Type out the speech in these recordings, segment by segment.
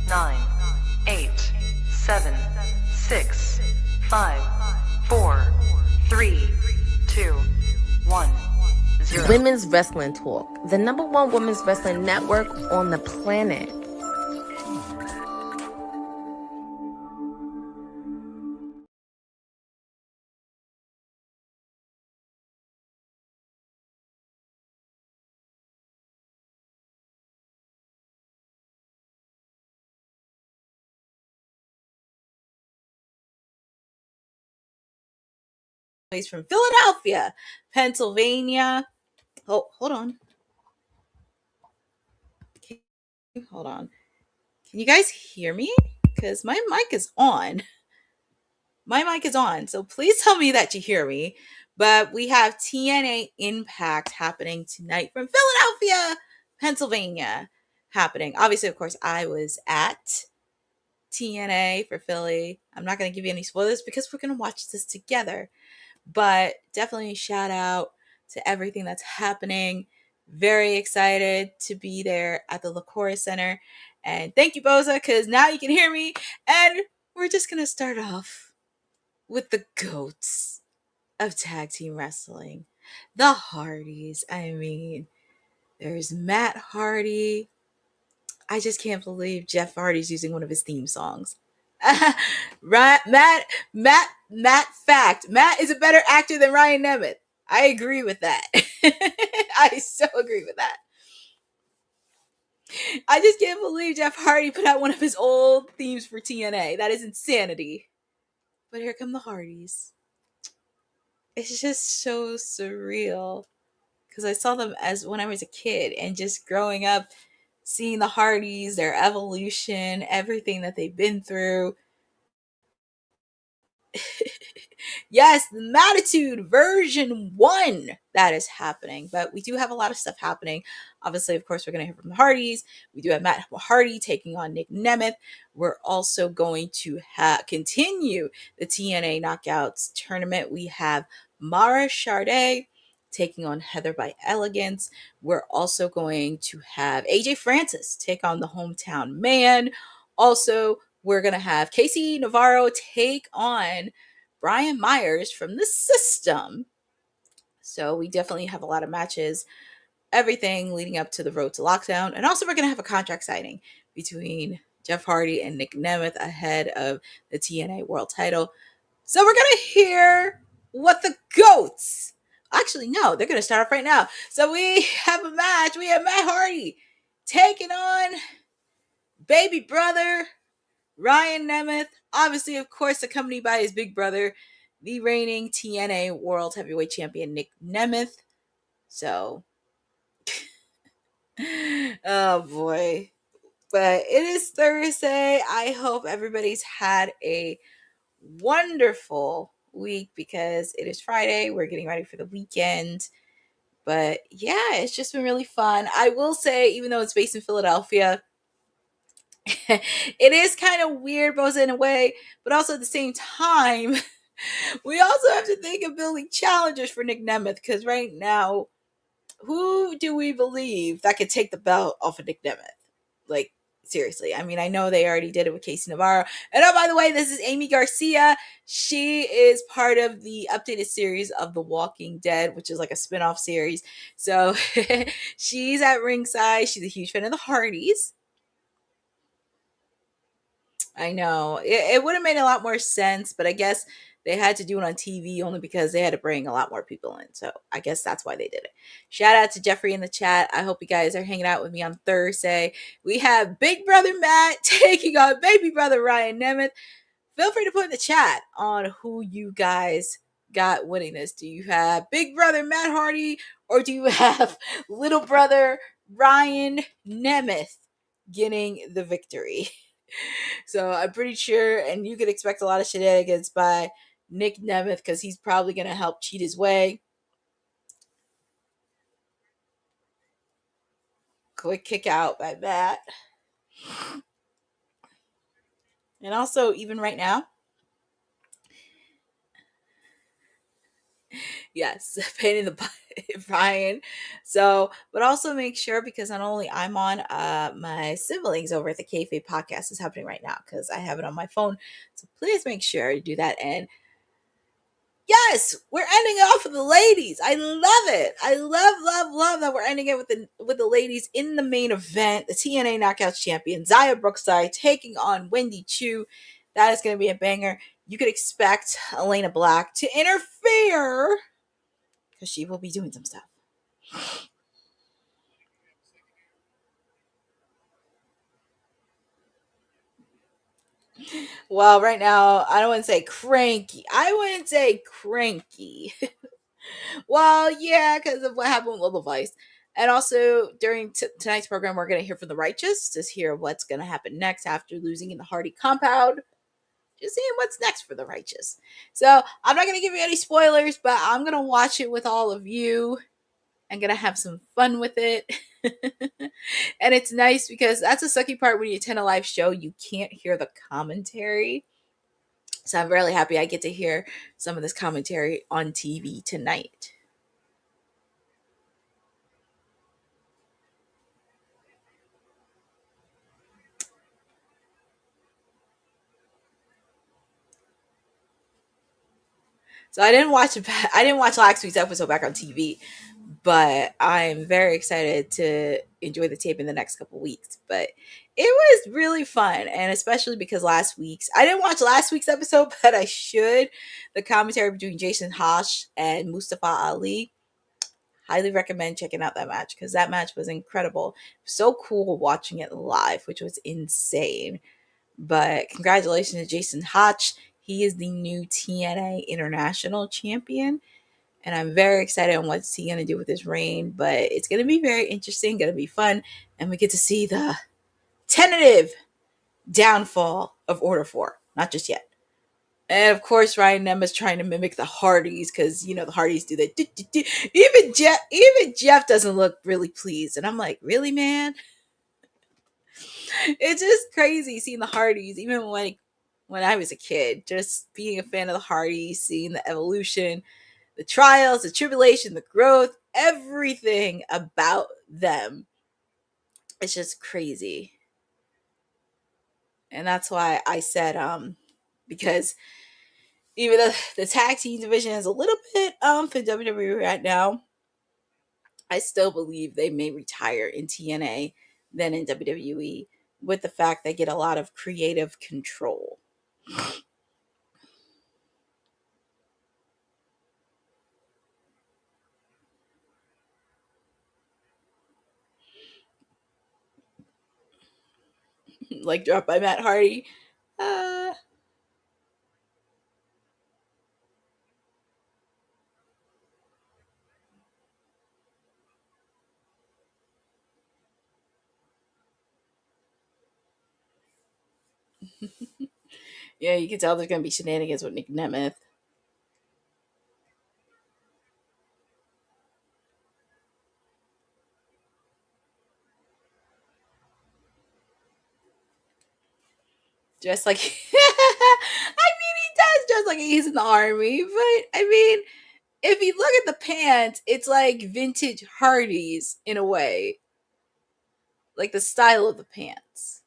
9, 8, 7, 6, 5, 4, 3, 2, 1, 0. Women's Wrestling Talk, the #1 women's wrestling network on the planet. He's from Philadelphia, Pennsylvania. Oh, hold on. Hold on. Can you guys hear me? Because my mic is on. My mic is on. So please tell me that you hear me. But we have TNA iMPACT happening tonight from Philadelphia, Pennsylvania. Happening. Obviously, of course, I was at TNA for Philly. I'm not going to give you any spoilers because we're going to watch this together. But definitely shout out to everything that's happening. Very excited to be there at the LaCour Center. And thank you, Boza, because now you can hear me. And we're just going to start off with the GOATs of tag team wrestling. The Hardys. I mean, there's Matt Hardy. I just can't believe Jeff Hardy's using one of his theme songs. Matt fact. Matt is a better actor than Ryan Nemeth. I agree with that. I so agree with that. I just can't believe Jeff Hardy put out one of his old themes for TNA. That is insanity. But here come the Hardys. It's just so surreal. Because I saw them as when I was a kid and just growing up, seeing the Hardys, their evolution, everything that they've been through. Yes, the Mattitude version 1 that is happening. But we do have a lot of stuff happening. Obviously, of course, we're going to hear from the Hardys. We do have Matt Hardy taking on Nick Nemeth. We're also going to continue the TNA Knockouts tournament. We have Mara Sadé taking on Heather by Elegance. We're also going to have AJ Francis take on the Hometown Man. Also, we're going to have Casey Navarro take on Bryan Myers from the System. So we definitely have a lot of matches, everything leading up to the road to lockdown. And also we're going to have a contract signing between Jeff Hardy and Nick Nemeth ahead of the TNA World title. So we're going to hear what the GOATs, actually, no, they're going to start off right now. So we have a match. We have Matt Hardy taking on baby brother Ryan Nemeth, obviously, of course, accompanied by his big brother, the reigning TNA World Heavyweight Champion Nick Nemeth. So, oh boy. But it is Thursday. I hope everybody's had a wonderful week because it is Friday. We're getting ready for the weekend. But yeah, it's just been really fun. I will say, even though it's based in Philadelphia, it is kind of weird, both in a way, but also at the same time, we also have to think of building challengers for Nick Nemeth because right now, who do we believe that could take the belt off of Nick Nemeth? Like, seriously. I mean, I know they already did it with Casey Navarro. And oh, by the way, this is Amy Garcia. She is part of the updated series of The Walking Dead, which is like a spinoff series. So she's at ringside. She's a huge fan of the Hardys. I know. It would have made a lot more sense, but I guess they had to do it on TV only because they had to bring a lot more people in. So I guess that's why they did it. Shout out to Jeffrey in the chat. I hope you guys are hanging out with me on Thursday. We have Big Brother Matt taking on Baby Brother Ryan Nemeth. Feel free to put in the chat on who you guys got winning this. Do you have Big Brother Matt Hardy or do you have Little Brother Ryan Nemeth getting the victory? So I'm pretty sure, and you could expect a lot of shenanigans by Nick Nemeth because he's probably going to help cheat his way. Quick kick out by Matt. And also, even right now, Yes, pain in the butt, Brian. So, but also make sure, because not only I'm on, my siblings over at the Kayfabe podcast is happening right now because I have it on my phone. So please make sure to do that. And yes, we're ending off with the ladies. I love it. I love that we're ending it with the ladies in the main event. The TNA Knockouts champion Xia Brookside taking on Wendy Choo. That is going to be a banger. You could expect Elena Black to interfere because she will be doing some stuff. Well, right now, I don't want to say cranky. I wouldn't say cranky. Well, yeah, because of what happened with Little Vice. And also, during tonight's program, we're going to hear from the Righteous to hear what's going to happen next after losing in the Hardy compound. Just seeing what's next for the Righteous. So, I'm not going to give you any spoilers, but I'm going to watch it with all of you. I'm going to have some fun with it. And it's nice because that's the sucky part when you attend a live show. You can't hear the commentary. So I'm really happy I get to hear some of this commentary on TV tonight. So I didn't watch last week's episode back on TV, but I'm very excited to enjoy the tape in the next couple weeks. But it was really fun, and especially because I didn't watch last week's episode, but I should. The commentary between Jason Hosh and Mustafa Ali. Highly recommend checking out that match because that match was incredible. So cool watching it live, which was insane. But congratulations to Jason Hotch. He is the new TNA International Champion. And I'm very excited on what's he going to do with his reign. But it's going to be very interesting, going to be fun. And we get to see the tentative downfall of Order 4. Not just yet. And of course, Ryan Nemeth trying to mimic the Hardys because, you know, the Hardys do that. Even Jeff doesn't look really pleased. And I'm like, really, man? It's just crazy seeing the Hardys, even when I was a kid, just being a fan of the Hardys, seeing the evolution, the trials, the tribulation, the growth, everything about them. It's just crazy. And that's why I said, because even though the tag team division is a little bit for WWE right now, I still believe they may retire in TNA than in WWE, with the fact they get a lot of creative control. Like dropped by Matt Hardy. Uh, yeah, you can tell there's gonna be shenanigans with Nick Nemeth. Just like I mean, he does just like he's in the army, but I mean, if you look at the pants, it's like vintage Hardys in a way, like the style of the pants.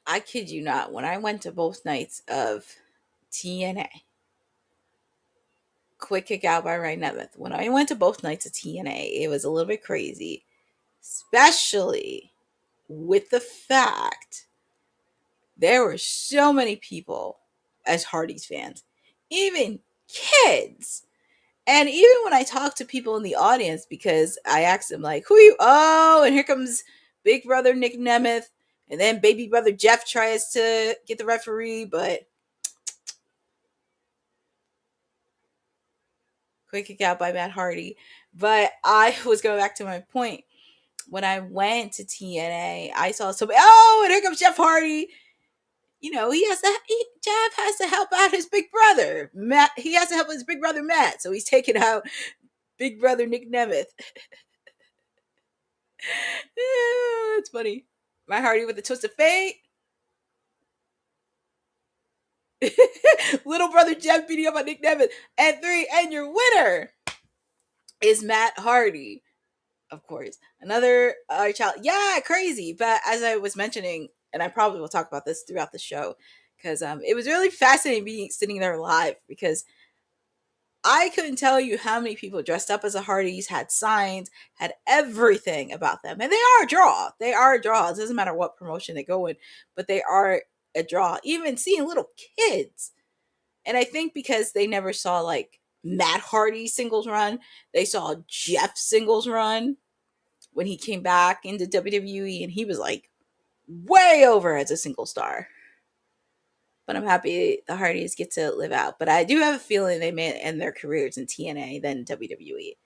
I kid you not. When I went to both nights of TNA, quick kick out by Ryan Nemeth. When I went to both nights of TNA, it was a little bit crazy, especially with the fact there were so many people as Hardy's fans, even kids. And even when I talk to people in the audience, because I asked them, like, who are you? Oh, and here comes big brother Nick Nemeth. And then baby brother Jeff tries to get the referee, but quick kick out by Matt Hardy. But I was going back to my point. When I went to TNA, I saw somebody, oh, and here comes Jeff Hardy. You know, Jeff has to help out his big brother. Matt, he has to help his big brother Matt. So he's taking out big brother Nick Nemeth. It's funny. My Hardy with the twist of fate. Little brother Jeff beating up on Nick Nemeth. And 3, and your winner is Matt Hardy. Of course, another child. Yeah, crazy. But as I was mentioning, and I probably will talk about this throughout the show, because it was really fascinating being sitting there live, because I couldn't tell you how many people dressed up as a Hardys, had signs, had everything about them. And they are a draw. They are a draw. It doesn't matter what promotion they go in, but they are a draw. Even seeing little kids. And I think because they never saw like Matt Hardy singles run, they saw Jeff singles run when he came back into WWE, and he was like way over as a single star. But I'm happy the Hardys get to live out. But I do have a feeling they may end their careers in TNA than WWE.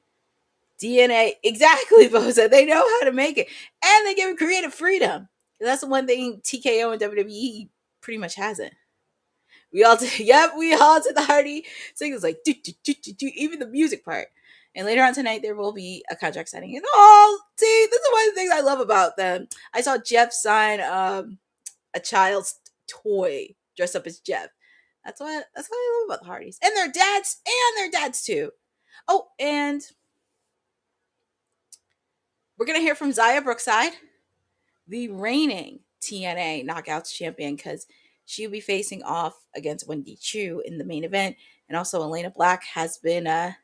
DNA, exactly, Boza. They know how to make it. And they give them creative freedom. That's the one thing TKO and WWE pretty much hasn't. We all did the Hardy singles, like, do, do, do, do, do, even the music part. And later on tonight, there will be a contract signing. And see, this is one of the things I love about them. I saw Jeff sign a child's toy dressed up as Jeff. That's what I love about the Hardys. And their dads too. Oh, and we're gonna hear from Xia Brookside, the reigning TNA Knockouts champion, because she'll be facing off against Wendy Choo in the main event. And also Elena Black has been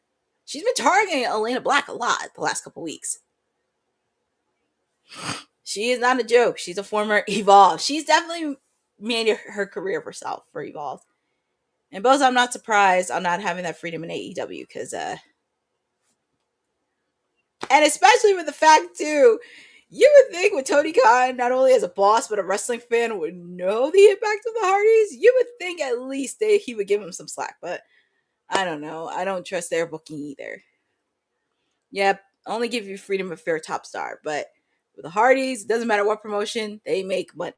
she's been targeting Elena Black a lot the last couple weeks. She is not a joke. She's a former Evolve. She's definitely made her career for herself for Evolve. And both, I'm not surprised on not having that freedom in AEW, because and especially with the fact too, you would think with Tony Khan, not only as a boss but a wrestling fan, would know the impact of the Hardys. You would think at least he would give him some slack, but I don't know. I don't trust their booking either. Yep, only give you freedom if you're a top star, but with the Hardys, it doesn't matter what promotion, they make money.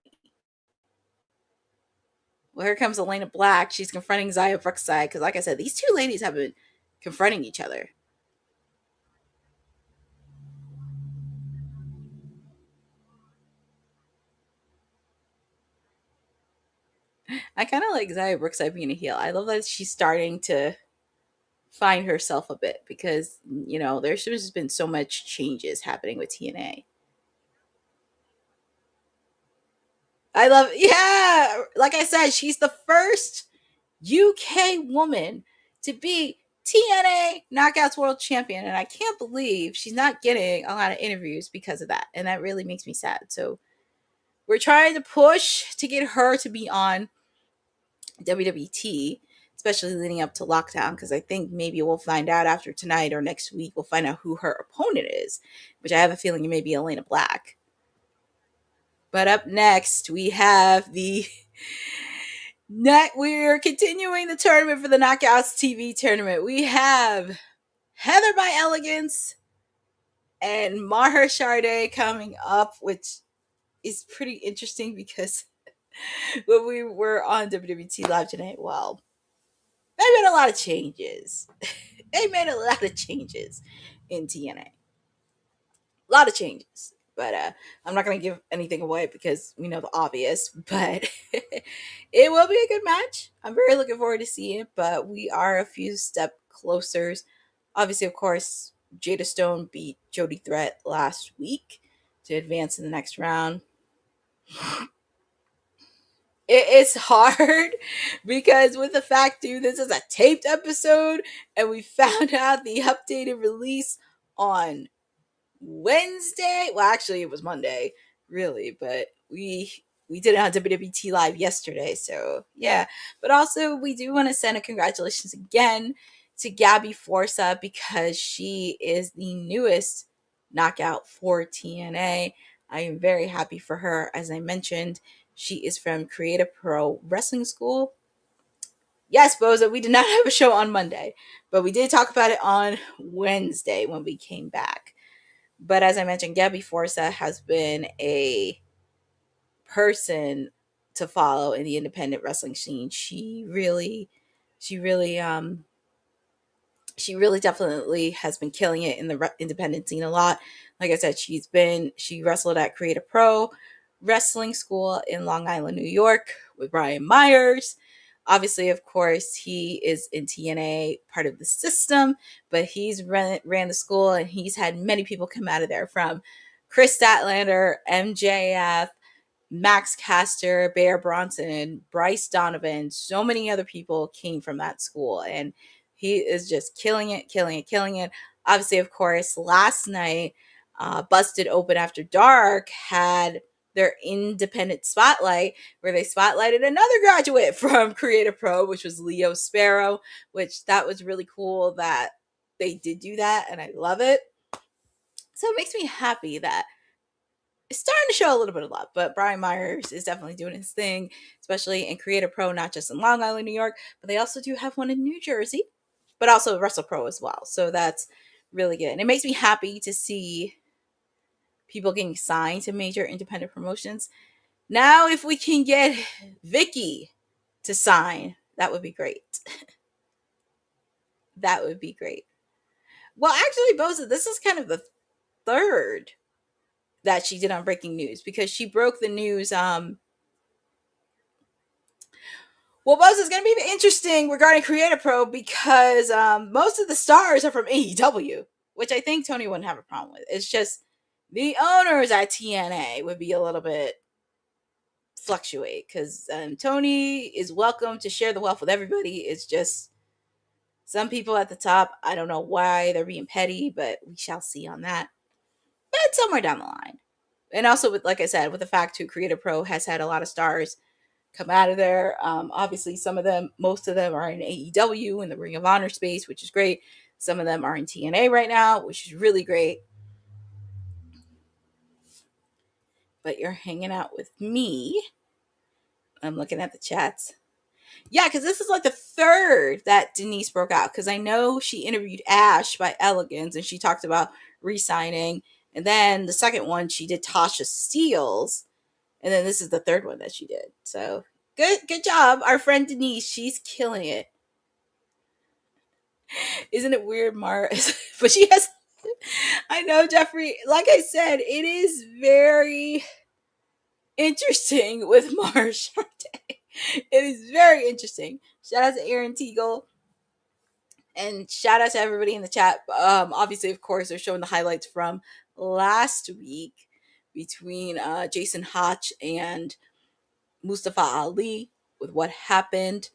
Well, here comes Elena Black. She's confronting Xia Brookside, because like I said, these two ladies have been confronting each other. I kind of like Xia Brookside being a heel. I love that she's starting to find herself a bit, because, you know, there's just been so much changes happening with TNA. I love, yeah, like I said, she's the first UK woman to be TNA Knockouts World Champion, and I can't believe she's not getting a lot of interviews because of that, and that really makes me sad. So we're trying to push to get her to be on WWT, especially leading up to lockdown, because I think maybe we'll find out after tonight or next week. We'll find out who her opponent is, which I have a feeling it may be Elena Black. But up next, we have we're continuing the tournament for the Knockouts TV tournament. We have Heather by Elegance and Mara Sadé coming up, which is pretty interesting, because when we were on WWT Live tonight, well, they made a lot of changes. They made a lot of changes in TNA. A lot of changes. But I'm not going to give anything away because we know the obvious. But it will be a good match. I'm very looking forward to seeing it. But we are a few steps closer. Obviously, of course, Jada Stone beat Jody Threat last week to advance in the next round. It's hard because with the fact, dude, this is a taped episode, and we found out the updated release on Wednesday. Well, actually, it was Monday, really, but we did it on WWT Live yesterday, so yeah. But also, we do want to send a congratulations again to Gabby Forza, because she is the newest knockout for TNA. I am very happy for her. As I mentioned, she is from Creative Pro Wrestling School. Yes, Boza, we did not have a show on Monday, but we did talk about it on Wednesday when we came back. But as I mentioned, Gabby Forza has been a person to follow in the independent wrestling scene. She really definitely has been killing it in the independent scene a lot. Like I said, she wrestled at Creative Pro Wrestling School in Long Island, New York with Bryan Myers. Obviously, of course, he is in TNA, part of the system, but he's ran the school, and he's had many people come out of there, from Chris Statlander, MJF, Max Caster, Bear Bronson, Bryce Donovan. So many other people came from that school, and he is just killing it, killing it, killing it. Obviously, of course, last night, Busted Open After Dark had their independent spotlight, where they spotlighted another graduate from Creative Pro, which was Leo Sparrow, which that was really cool that they did do that, and I love it. So it makes me happy that it's starting to show a little bit of love, but Bryan Myers is definitely doing his thing, especially in Creative Pro, not just in Long Island, New York, but they also do have one in New Jersey, but also Wrestle Pro as well. So that's really good. And it makes me happy to see people getting signed to major independent promotions. Now, if we can get Vicky to sign, that would be great. That would be great. Well, actually, Boza, this is kind of the third that she did on Breaking News, because she broke the news. Well, Boza is going to be interesting regarding Creative Pro, because most of the stars are from AEW, which I think Tony wouldn't have a problem with. It's just the owners at TNA would be a little bit fluctuate, because Tony is welcome to share the wealth with everybody. It's just some people at the top, I don't know why they're being petty, but we shall see on that. But somewhere down the line. And also, with, like I said, with the fact too, Creative Pro has had a lot of stars come out of there. Obviously, most of them are in AEW in the Ring of Honor space, which is great. Some of them are in TNA right now, which is really great. But you're hanging out with me. I'm looking at the chats. Yeah, because this is like the third that Denise broke out, because I know she interviewed Ash by Elegance, and she talked about re-signing. And then the second one, she did Tasha Steelz. And then this is the third one that she did. So good job. Our friend Denise, she's killing it. Isn't it weird, Mara? But she has, I know, Jeffrey, like I said, it is very interesting with Mara Sadé. It is very interesting. Shout out to Aaron Teagle. And shout out to everybody in the chat. Obviously, of course, they're showing the highlights from last week between Jason Hotch and Mustafa Ali, with what happened,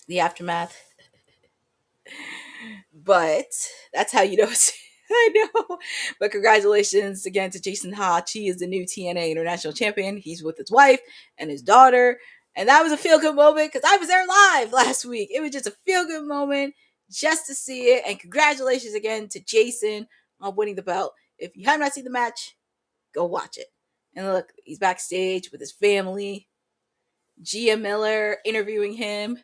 the aftermath. But that's how you know. I know. But congratulations again to Jason Hotch. He is the new TNA International Champion. He's with his wife and his daughter. And that was a feel-good moment, because I was there live last week. It was just a feel-good moment just to see it. And congratulations again to Jason on winning the belt. If you have not seen the match, go watch it. And look, he's backstage with his family. Gia Miller interviewing him.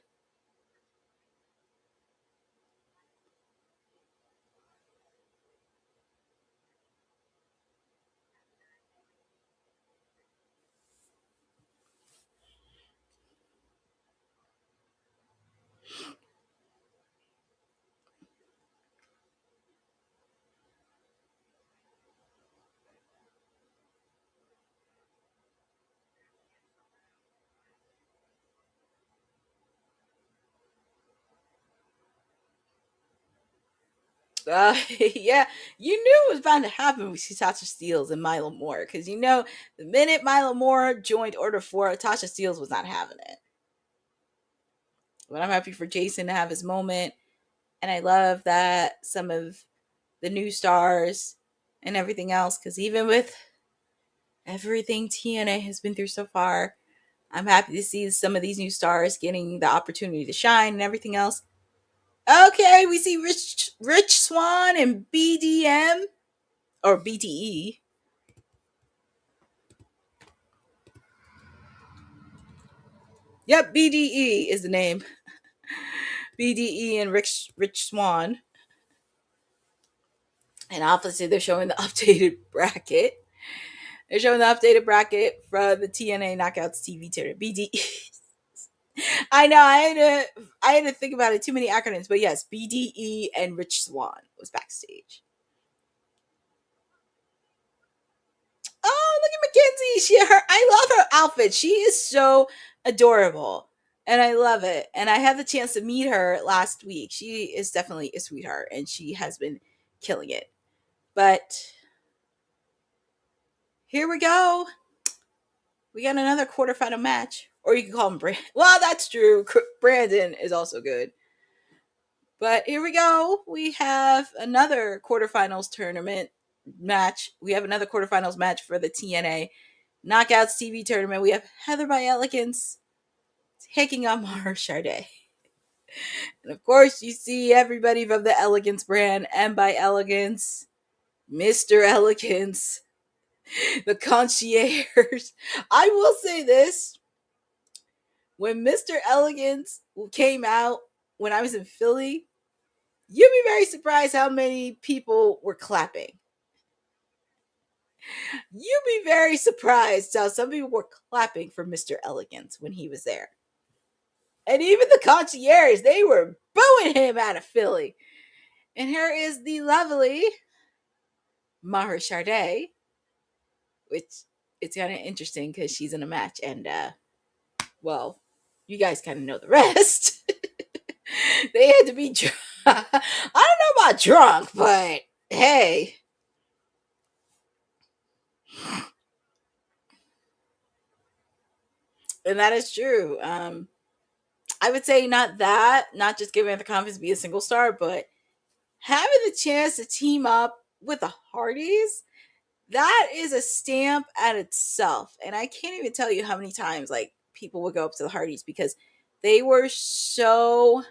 Yeah, you knew it was bound to happen with Tasha Steelz and Milo Moore, because you know the minute Milo Moore joined Order 4, Tasha Steelz was not having it. But I'm happy for Jason to have his moment, and I love that some of the new stars and everything else, because even with everything TNA has been through so far, I'm happy to see some of these new stars getting the opportunity to shine and everything else. Okay, we see Rich Swann and BDM or BTE. Yep, BDE is the name. BDE and Rich Swann. And obviously they're showing the updated bracket. They're showing the updated bracket from the TNA Knockouts TV tournament. BDE. I know, I had to think about it. Too many acronyms, but yes, BDE and Rich Swann was backstage. Oh, look at Mackenzie. I love her outfit. She is so adorable. And I love it. And I had the chance to meet her last week. She is definitely a sweetheart, and she has been killing it. But here we go. We got another quarterfinal match. Or you can call him Brandon. Well, that's true. Brandon is also good. But here we go. We have another quarterfinals tournament match. We have another quarterfinals match for the TNA Knockouts TV tournament. We have Heather by Elegance taking on Mara Sadé. And of course, you see everybody from the Elegance brand, and by Elegance, Mr. Elegance, the concierge. I will say this. When Mr. Elegance came out when I was in Philly, you'd be very surprised how many people were clapping. You'd be very surprised how some people were clapping for Mr. Elegance when he was there. And even the concierge, they were booing him out of Philly. And here is the lovely Mara Sadé, which it's kind of interesting because she's in a match. And, well, you guys kind of know the rest. They had to be drunk. I don't know about drunk, but hey. And that is true. I would say not just giving her the confidence to be a single star, but having the chance to team up with the Hardys, that is a stamp at itself. And I can't even tell you how many times like people would go up to the Hardys because they were so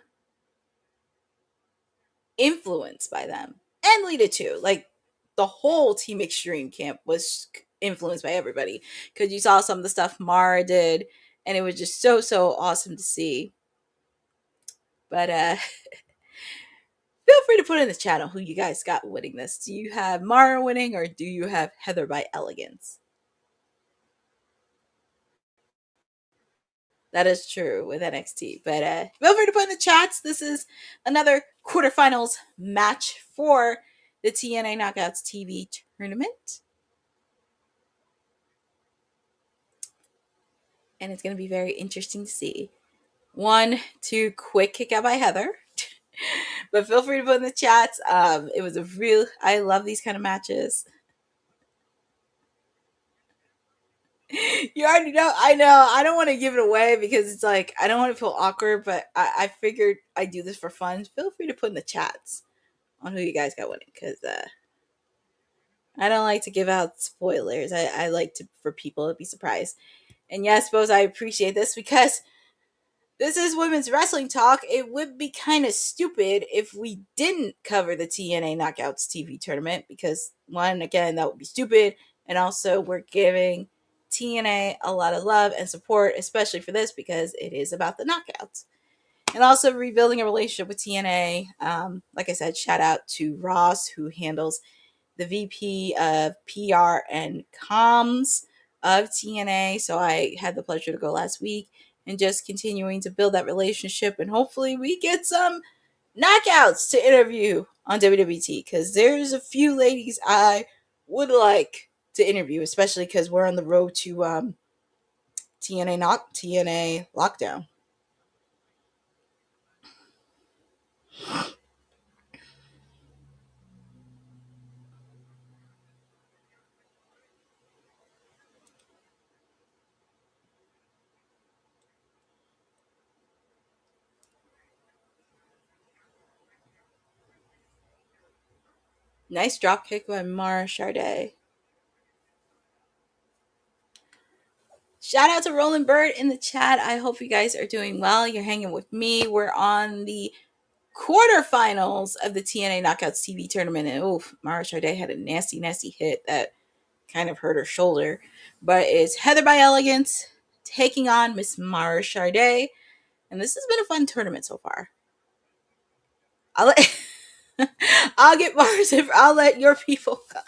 influenced by them. And Lita too. Like the whole Team Extreme camp was influenced by everybody because you saw some of the stuff Mara did, and it was just so awesome to see. But feel free to put in the chat on who you guys got winning this. Do you have Mara winning, or do you have Heather by Elegance? That is true with NXT. But feel free to put in the chats. This is another quarterfinals match for the TNA Knockouts TV tournament. And it's going to be very interesting to see. 1, 2, quick kick out by Heather. But feel free to put in the chats. It was I love these kind of matches. You already know. I know. I don't want to give it away because it's like, I don't want to feel awkward, but I figured I'd do this for fun. Feel free to put in the chats on who you guys got winning because I don't like to give out spoilers. I like for people to be surprised. And yes, suppose I appreciate this because this is women's wrestling talk. It would be kind of stupid if we didn't cover the TNA Knockouts TV tournament because, one, again, that would be stupid. And also, we're giving TNA a lot of love and support, especially for this because it is about the knockouts. And also rebuilding a relationship with TNA. Like I said, shout out to Ross, who handles the VP of PR and comms of TNA. So I had the pleasure to go last week and just continuing to build that relationship. And hopefully we get some knockouts to interview on WWT because there's a few ladies I would like to interview, especially because we're on the road to TNA Lockdown. Nice drop kick by Mara Sadé. Shout out to Roland Bird in the chat. I hope you guys are doing well. You're hanging with me. We're on the quarterfinals of the TNA Knockouts TV tournament. And oof, Mara Sadé had a nasty hit that kind of hurt her shoulder. But it's Heather by Elegance taking on Miss Mara Sadé. And this has been a fun tournament so far. I'll get Mars if I'll let your people go.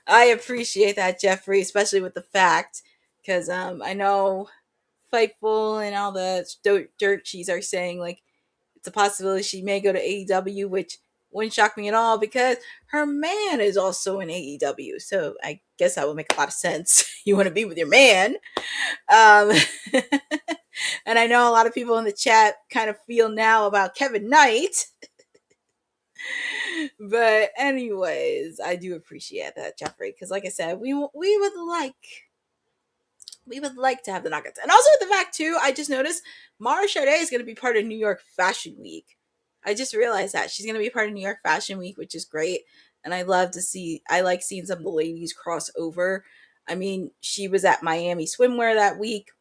I appreciate that, Jeffrey, especially with the fact because I know Fightful and all the dirt sheets are saying like it's a possibility she may go to AEW, which wouldn't shock me at all because her man is also in AEW. So I guess that would make a lot of sense. You want to be with your man. And I know a lot of people in the chat kind of feel now about Kevin Knight. But anyways, I do appreciate that, Jeffrey, because like I said, we would like to have the knockouts. And also with the fact too, I just noticed Mara Sadé is going to be part of New York Fashion Week. I just realized that she's going to be part of New York Fashion Week, which is great. And I like seeing some of the ladies cross over. I mean, she was at Miami Swimwear that week.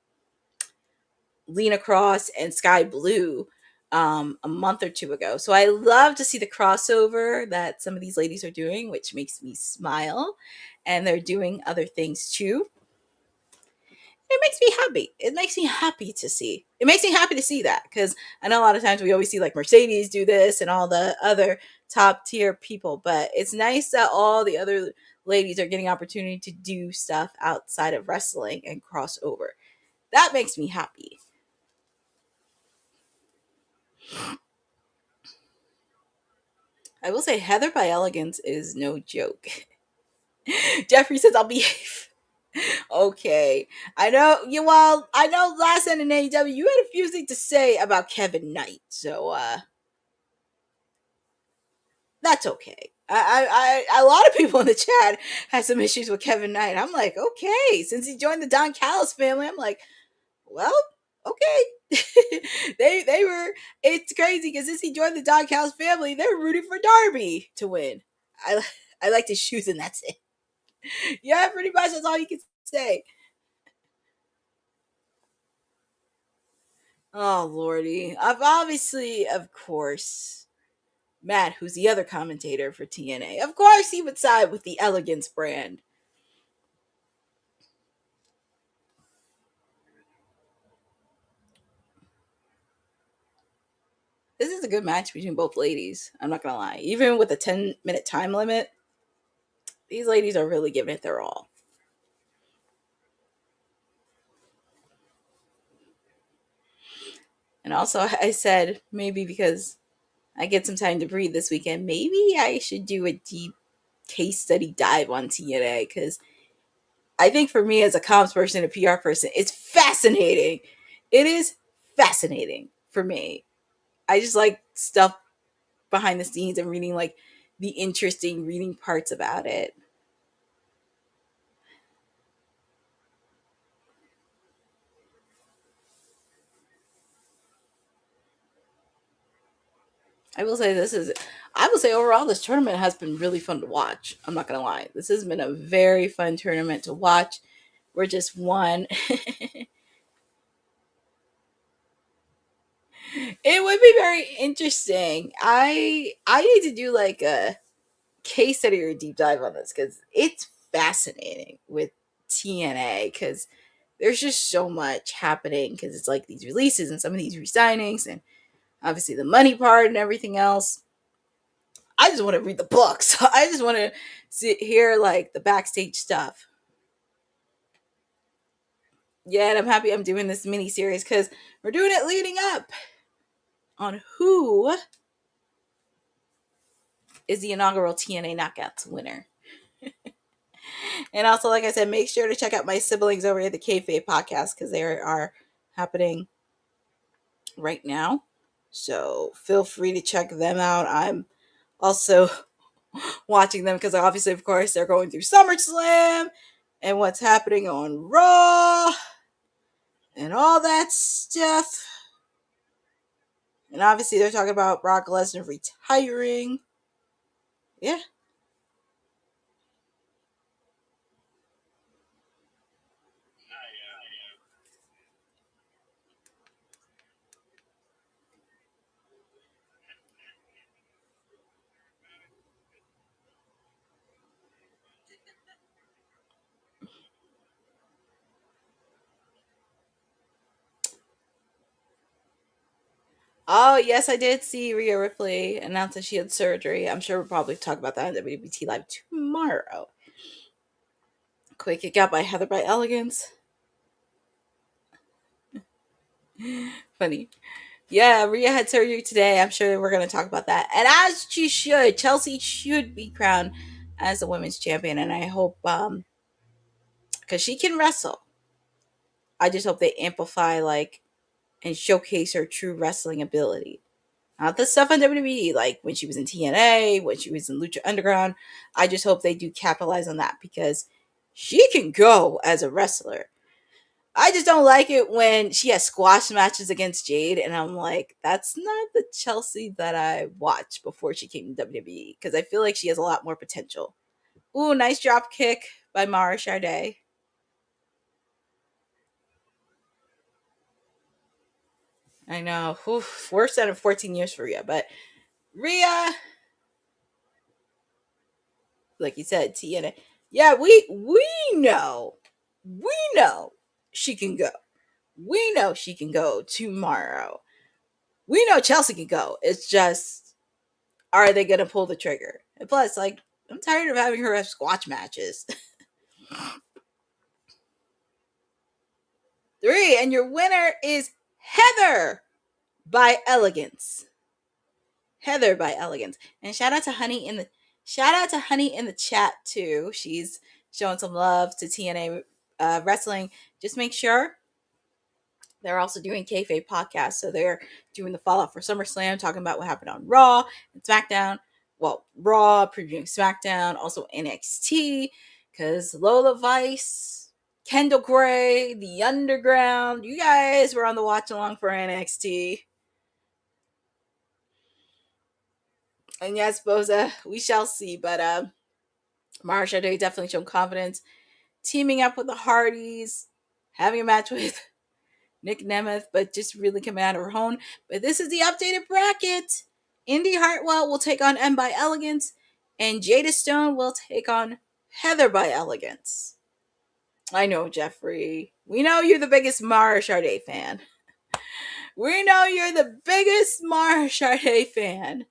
Lena Cross and Sky Blue a month or two ago. So I love to see the crossover that some of these ladies are doing, which makes me smile. And they're doing other things too. It makes me happy. It makes me happy to see. It makes me happy to see that, because I know a lot of times we always see like Mercedes do this and all the other top tier people, but it's nice that all the other ladies are getting opportunity to do stuff outside of wrestling and cross over. That makes me happy. I will say Heather by Elegance is no joke. Jeffrey says I'll behave. Okay. I know you well, I know last night in AEW you had a few things to say about Kevin Knight. So that's okay. A lot of people in the chat had some issues with Kevin Knight. I'm like, okay, since he joined the Don Callis family, I'm like, well, okay. they were. It's crazy because since he joined the Don Callis family, they're rooting for Darby to win. I like his shoes and that's it. Yeah, pretty much that's all you can say. Oh lordy, I've obviously, of course, Matt, who's the other commentator for TNA, of course he would side with the Elegance brand. This is a good match between both ladies. I'm not gonna lie. Even with a 10-minute time limit, these ladies are really giving it their all. And also, I said maybe because I get some time to breathe this weekend, maybe I should do a deep case study dive on TNA, because I think for me as a comms person, a PR person, it's fascinating. It is fascinating for me. I just like stuff behind the scenes and reading like the interesting reading parts about it. I will say overall this tournament has been really fun to watch. I'm not gonna lie. This has been a very fun tournament to watch. We're just one. It would be very interesting. I need to do like a case study or a deep dive on this, because it's fascinating with TNA, because there's just so much happening, because it's like these releases and some of these resignings and obviously the money part and everything else. I just want to read the books. I just want to hear like the backstage stuff. Yeah, and I'm happy I'm doing this mini series because we're doing it leading up on who is the inaugural TNA Knockouts winner. And also, like I said, make sure to check out my siblings over at the Kayfabe podcast, because they are happening right now. So feel free to check them out. I'm also watching them because obviously, of course, they're going through SummerSlam and what's happening on Raw and all that stuff. And obviously, they're talking about Brock Lesnar retiring. Yeah. Oh, yes, I did see Rhea Ripley announce that she had surgery. I'm sure we'll probably talk about that on WWT Live tomorrow. Quick kick out by Heather by Elegance. Funny. Yeah, Rhea had surgery today. I'm sure we're going to talk about that. And as she should, Chelsea should be crowned as the women's champion. And I hope, because she can wrestle. I just hope they amplify, like, and showcase her true wrestling ability. Not the stuff on WWE, like when she was in TNA, when she was in Lucha Underground. I just hope they do capitalize on that because she can go as a wrestler. I just don't like it when she has squash matches against Jade, and I'm like, that's not the Chelsea that I watched before she came to WWE because I feel like she has a lot more potential. Ooh, nice drop kick by Mara Sadé. I know. Oof, worse than 14 years for Rhea, but Rhea, like you said, TNA. Yeah, we know she can go. We know she can go tomorrow. We know Chelsea can go. It's just, are they gonna pull the trigger? And plus, like, I'm tired of having her have squash matches. 3, and your winner is Heather by Elegance. Heather by Elegance. And shout out to Honey in the chat too. She's showing some love to TNA wrestling. Just make sure they're also doing kayfabe podcasts, so they're doing the fallout for SummerSlam, talking about what happened on Raw and SmackDown. Well, Raw previewing SmackDown, also NXT, because Lola Vice, Kendall Gray, The Underground, you guys were on the watch along for NXT. And yeah, I suppose we shall see. But Mara Sadé definitely showed confidence, teaming up with the Hardys, having a match with Nick Nemeth, but just really coming out of her own. But this is the updated bracket. Indy Hartwell will take on M by Elegance, and Jada Stone will take on Heather by Elegance. I know, Jeffrey. We know you're the biggest Mara Sadé fan. We know you're the biggest Mara Sadé fan.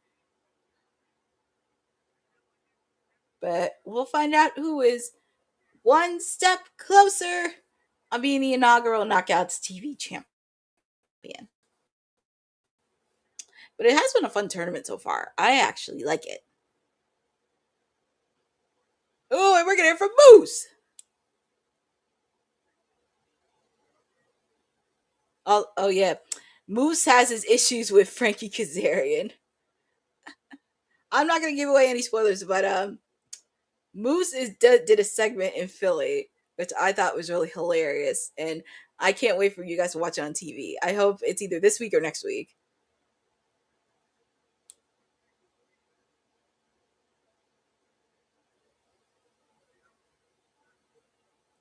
But we'll find out who is one step closer on being the inaugural Knockouts TV champion. But it has been a fun tournament so far. I actually like it. Oh, and we're going to hear from Moose. Oh, yeah. Moose has his issues with Frankie Kazarian. I'm not going to give away any spoilers, but Moose did a segment in Philly, which I thought was really hilarious. And I can't wait for you guys to watch it on TV. I hope it's either this week or next week.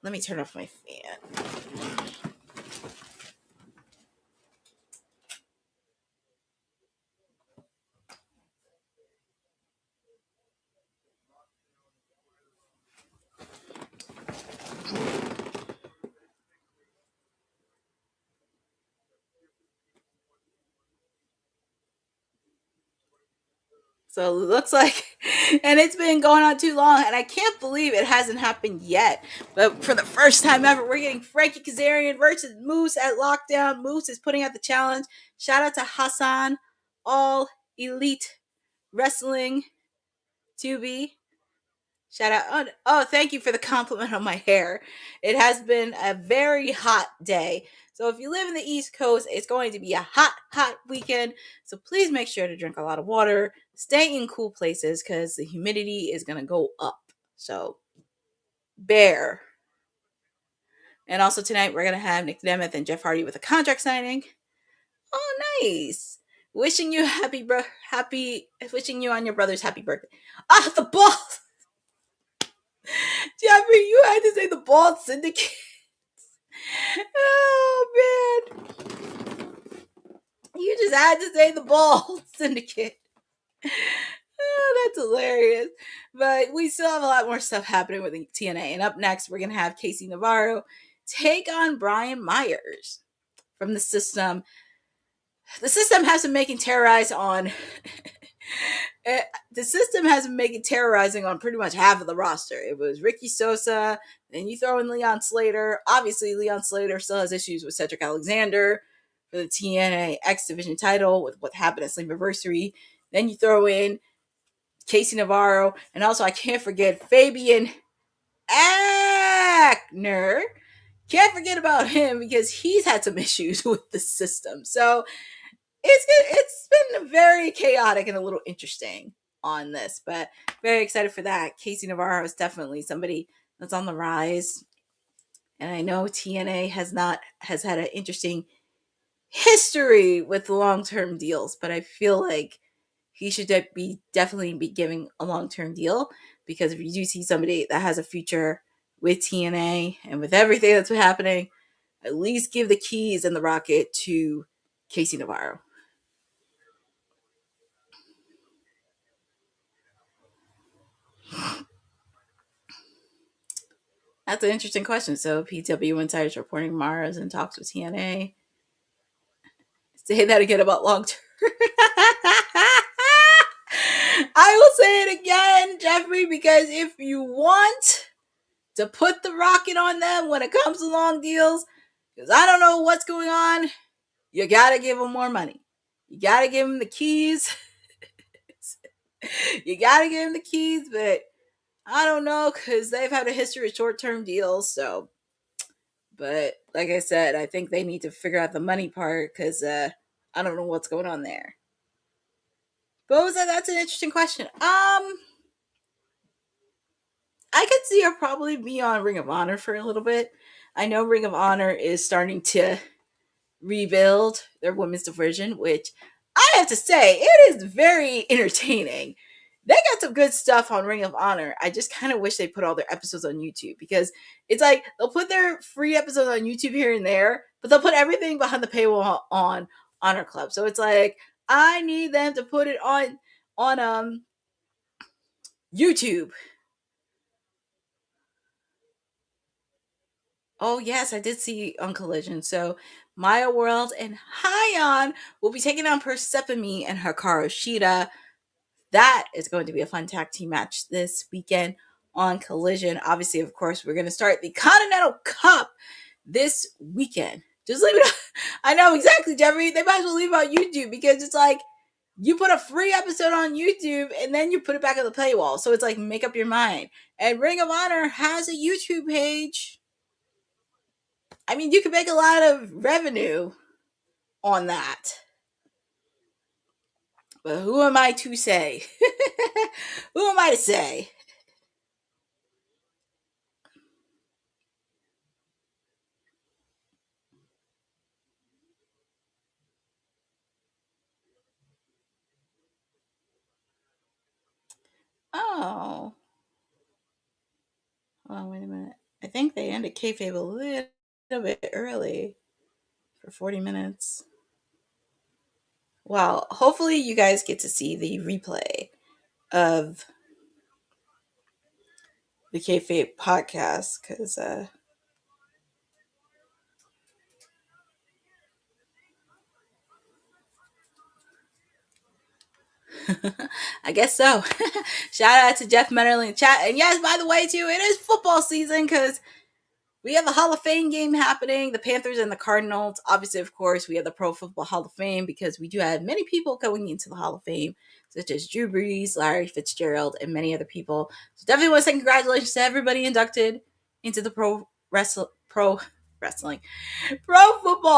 Let me turn off my fan. So it looks like, and it's been going on too long, and I can't believe it hasn't happened yet. But for the first time ever, we're getting Frankie Kazarian versus Moose at Lockdown. Moose is putting out the challenge. Shout out to Hassan, All Elite Wrestling 2B. Shout out. Oh, thank you for the compliment on my hair. It has been a very hot day. So if you live in the East Coast, it's going to be a hot, hot weekend. So please make sure to drink a lot of water. Stay in cool places because the humidity is going to go up. So bear. And also tonight, we're going to have Nick Nemeth and Jeff Hardy with a contract signing. Oh, nice. Wishing you wishing you on your brother's happy birthday. Ah, the ball. Jeffrey, you had to say the Bald Syndicate. Oh, man. You just had to say the Bald Syndicate. Oh, that's hilarious. But we still have a lot more stuff happening with the TNA. And up next, we're going to have Casey Navarro take on Bryan Myers from the system. The system has been making terrorize on... the system has been making terrorizing on pretty much half of the roster. It was Ricky Sosa, then you throw in Leon Slater. Obviously, Leon Slater still has issues with Cedric Alexander for the TNA X Division title with what happened at Slammiversary. Then you throw in Casey Navarro, and also I can't forget Fabian Aichner. Can't forget about him because he's had some issues with the system. So it's been very chaotic and a little interesting on this, but very excited for that. Casey Navarro is definitely somebody that's on the rise. And I know TNA has had an interesting history with long-term deals, but I feel like he should definitely be giving a long-term deal, because if you do see somebody that has a future with TNA and with everything that's been happening, at least give the keys and the rocket to Casey Navarro. That's an interesting question. So PW Insiders reporting Mara's in talks with TNA. Say that again about long term. I will say it again, Jeffrey, because if you want to put the rocket on them when it comes to long deals, because I don't know what's going on, you got to give them more money. You got to give them the keys. You got to give them the keys, but I don't know, because they've had a history of short-term deals. So, but like I said, I think they need to figure out the money part, because I don't know what's going on there. But that's an interesting question. I could see her probably be on Ring of Honor for a little bit. I know Ring of Honor is starting to rebuild their women's division, which I have to say, it is very entertaining. They got some good stuff on Ring of Honor. I just kind of wish they put all their episodes on YouTube, because it's like they'll put their free episodes on YouTube here and there, but they'll put everything behind the paywall on Honor Club. So it's like, I need them to put it on YouTube. Oh, yes, I did see on Collision. So Maya World and Hyon will be taking on Persephone and Hikaru Shida. That is going to be a fun tag team match this weekend on Collision. Obviously, of course, we're going to start the Continental Cup this weekend. Just leave it. I know exactly, Jeffrey. They might as well leave it on YouTube, because it's like you put a free episode on YouTube and then you put it back on the paywall. So it's like, make up your mind. And Ring of Honor has a YouTube page. I mean, you could make a lot of revenue on that. But who am I to say? Who am I to say? Oh. Oh, wait a minute. I think they ended kayfabe a little bit early for 40 minutes. Well, hopefully you guys get to see the replay of the kayfabe podcast, because I guess so. Shout out to Jeff Metterling in chat. And yes, by the way, too, it is football season, because we have the Hall of Fame game happening, the Panthers and the Cardinals. Obviously, of course, we have the Pro Football Hall of Fame, because we do have many people going into the Hall of Fame, such as Drew Brees, Larry Fitzgerald, and many other people. So definitely want to say congratulations to everybody inducted into the Pro Football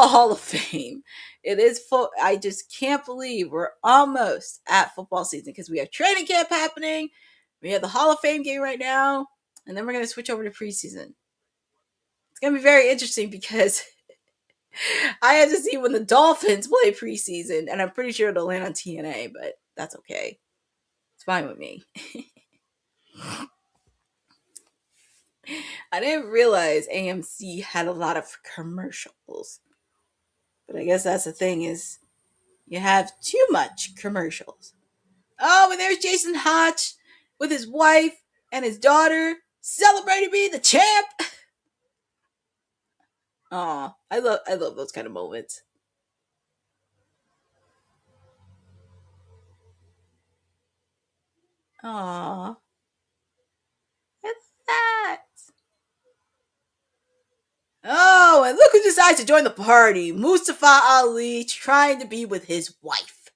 Hall of Fame. It is full. I just can't believe we're almost at football season, because we have training camp happening. We have the Hall of Fame game right now, and then we're going to switch over to preseason. It's going to be very interesting, because I have to see when the Dolphins play preseason, and I'm pretty sure it'll land on TNA, but that's okay. It's fine with me. I didn't realize AMC had a lot of commercials, but I guess that's the thing, is you have too much commercials. Oh, and there's Jason Hotch with his wife and his daughter celebrating being the champ. Oh, I love those kind of moments. Aw. What's that? Oh, and look who decides to join the party. Mustafa Ali trying to be with his wife.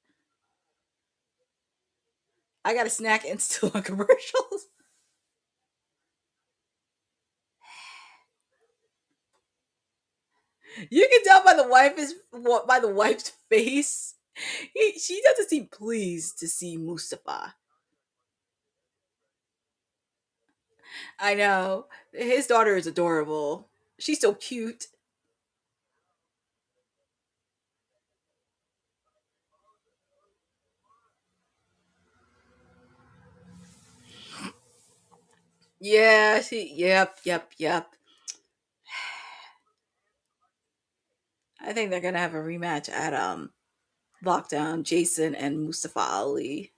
I got a snack and still on commercials. You can tell by the wife's face. She doesn't seem pleased to see Mustafa. I know. His daughter is adorable. She's so cute. Yeah, yep. I think they're gonna have a rematch at Lockdown, Jason and Mustafa Ali.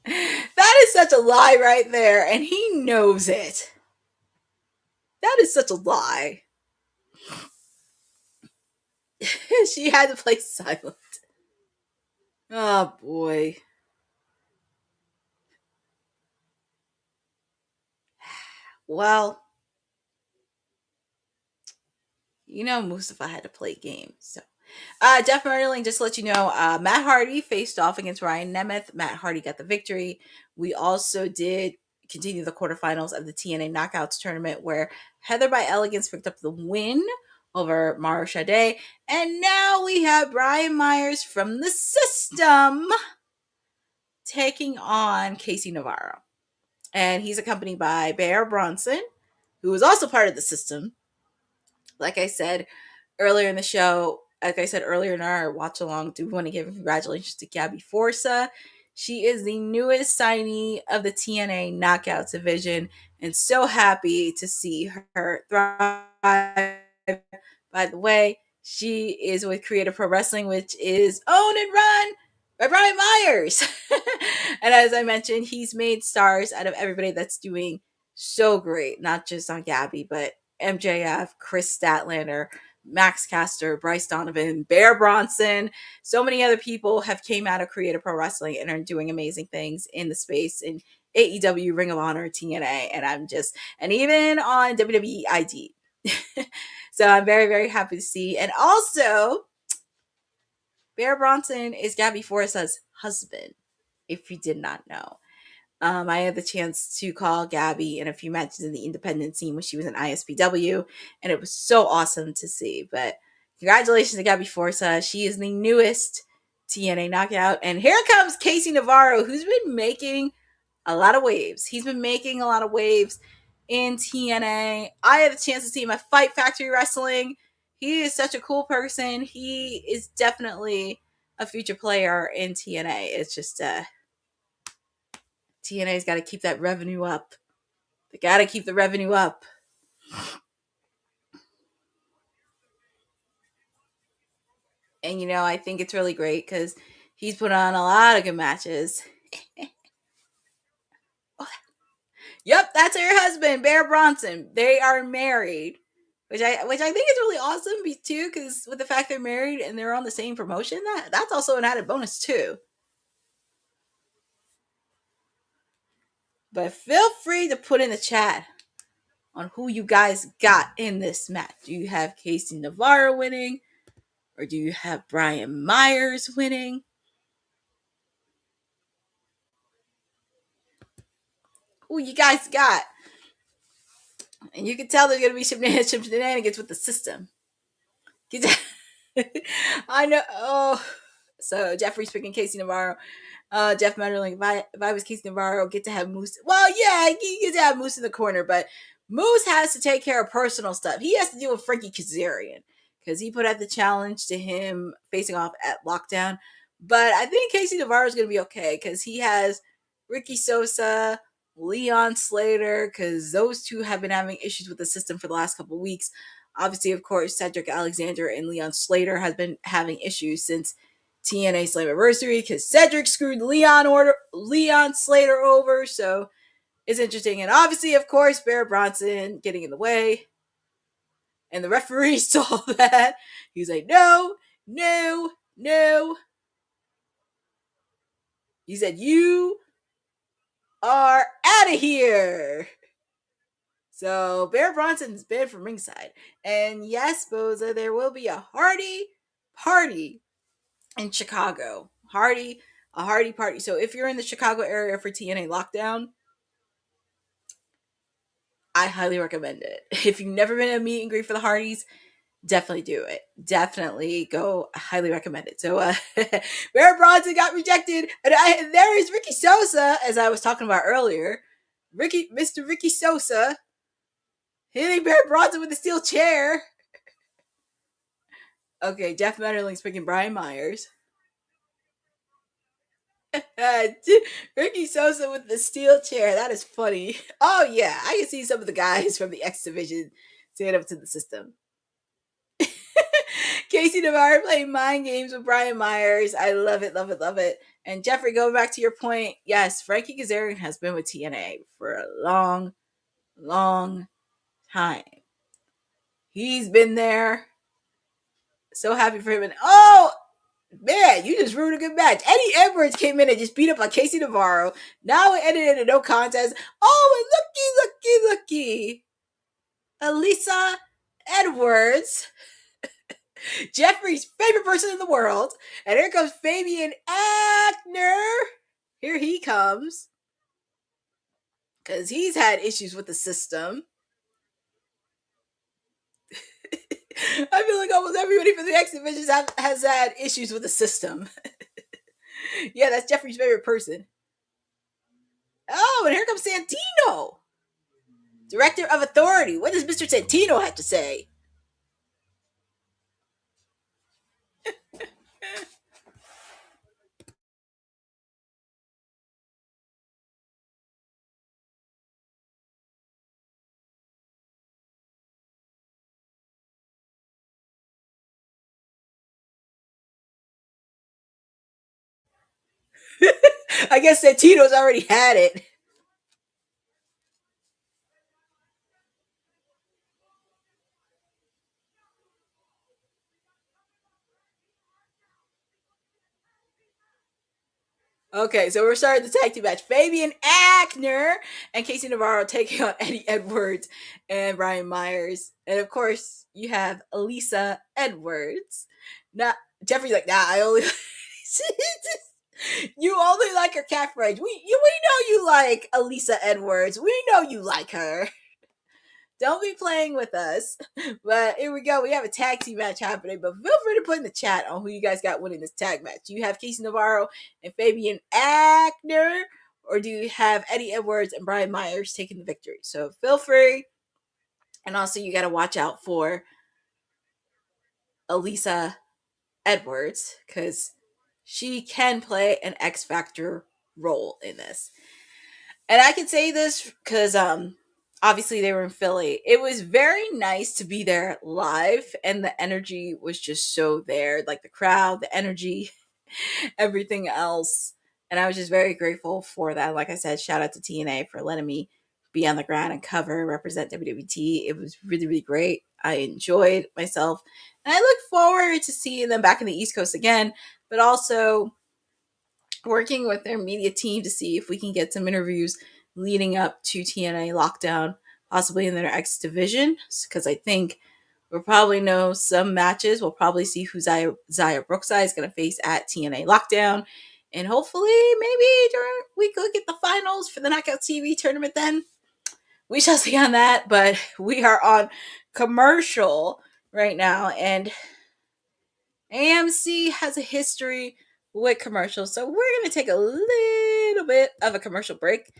That is such a lie right there, and he knows it. That is such a lie. She had to play silent. Oh boy. Well, Mustafa had to play games. So, Jeff Merling, just to let you know, Matt Hardy faced off against Ryan Nemeth. Matt Hardy got the victory. We also did continue the quarterfinals of the TNA Knockouts tournament where Heather by Elegance picked up the win over Mara Sadé. And now we have Bryan Myers from the system taking on Casey Navarro. And he's accompanied by Bear Bronson, who is also part of the system. Like I said earlier in the show, like I said earlier in our watch along, do we want to give congratulations to Gabby Forza. She is the newest signee of the TNA Knockouts division, and so happy to see her thrive. By the way, she is with Creative Pro Wrestling, which is owned and run by Bryan Myers. And as I mentioned, he's made stars out of everybody that's doing so great, not just on Gabby, but MJF, Chris Statlander, Max Caster, Bryce Donovan, Bear Bronson. So many other people have came out of Creative Pro Wrestling and are doing amazing things in the space in AEW, Ring of Honor, TNA, and even on WWE ID. So I'm very, very happy to see. And also, Bear Bronson is Gabby Forza's husband, if you did not know. I had the chance to call Gabby in a few matches in the independent scene when she was in ISPW, and it was so awesome to see. But congratulations to Gabby Forza. She is the newest TNA knockout. And here comes Casey Navarro, who's been making a lot of waves. He's been making a lot of waves in TNA. I had the chance to see him at Fight Factory Wrestling. He is such a cool person. He is definitely a future player in TNA. It's just TNA's got to keep that revenue up. They got to keep the revenue up. And, I think it's really great because he's put on a lot of good matches. Yep, that's her husband, Bear Bronson. They are married, which I think is really awesome too, because with the fact they're married and they're on the same promotion, that's also an added bonus too. But feel free to put in the chat on who you guys got in this match. Do you have Casey Navarro winning? Or do you have Bryan Myers winning? Who you guys got? And you can tell there's going to be shenanigans with the system. I know. Oh, so Jeffrey's picking Casey Navarro. Jeff Metterling, if I was Casey Navarro, get to have Moose. Well, yeah, you get to have Moose in the corner, but Moose has to take care of personal stuff. He has to deal with Frankie Kazarian because he put out the challenge to him facing off at Lockdown. But I think Casey Navarro is going to be okay because he has Ricky Sosa, Leon Slater, because those two have been having issues with the system for the last couple of weeks. Obviously, of course, Cedric Alexander and Leon Slater has been having issues since TNA Slammiversary because Cedric screwed Leon Slater over. So is interesting. And obviously, of course, Bear Bronson getting in the way. And the referee saw that. He's like, no, no, no. He said, you are out of here. So Bear Bronson's banned from ringside. And yes, Boza, there will be a Hardy party in Chicago. A Hardy party. So if you're in the Chicago area for TNA Lockdown, I highly recommend it. If you've never been to a meet and greet for the Hardys, definitely do it. Definitely go. I highly recommend it. So Bear Bronson got rejected. And there is Ricky Sosa, as I was talking about earlier. Mr. Ricky Sosa hitting Bear Bronson with a steel chair. Okay, Jeff Metterling's picking Bryan Myers. Ricky Sosa with the steel chair. That is funny. Oh, yeah. I can see some of the guys from the X Division stand up to the system. Casey Navarro playing mind games with Bryan Myers. I love it, love it, love it. And Jeffrey, going back to your point, yes, Frankie Kazarian has been with TNA for a long, long time. He's been there. So happy for him. And oh, man, you just ruined a good match. Eddie Edwards came in and just beat up on Casey Navarro. Now it ended in a no contest. Oh, and looky. Elisa Edwards, Jeffrey's favorite person in the world. And here comes Fabian Aichner. Here he comes. Because he's had issues with the system. I feel like almost everybody from the X Divisions has had issues with the system. Yeah, that's Jeffrey's favorite person. Oh, and here comes Santino. Director of Authority. What does Mr. Santino have to say? I guess Santino's already had it. Okay, so we're starting the tag team match. Fabian Aichner and Casey Navarro taking on Eddie Edwards and Bryan Myers. And of course, you have Elisa Edwards. Now, Jeffrey's like, nah, I only... You only like her catchphrase. We know you like Elisa Edwards. We know you like her. Don't be playing with us. But here we go. We have a tag team match happening. But feel free to put in the chat on who you guys got winning this tag match. Do you have Casey Navarro and Fabian Aichner? Or do you have Eddie Edwards and Bryan Myers taking the victory? So feel free. And also you got to watch out for Elisa Edwards. Because she can play an X Factor role in this. And I can say this because obviously they were in Philly. It was very nice to be there live, and the energy was just so there. Like the crowd, the energy, everything else. And I was just very grateful for that. Like I said, shout out to TNA for letting me be on the ground and cover and represent WWT. It was really, really great. I enjoyed myself. And I look forward to seeing them back in the East Coast again, but also working with their media team to see if we can get some interviews leading up to TNA Lockdown, possibly in their X division, because I think we'll probably know some matches. We'll probably see who Zaya Brookside is going to face at TNA Lockdown. And hopefully, maybe we could get the finals for the Knockout TV tournament then. We shall see on that, but we are on commercial right now, and AMC has a history with commercials. So we're going to take a little bit of a commercial break,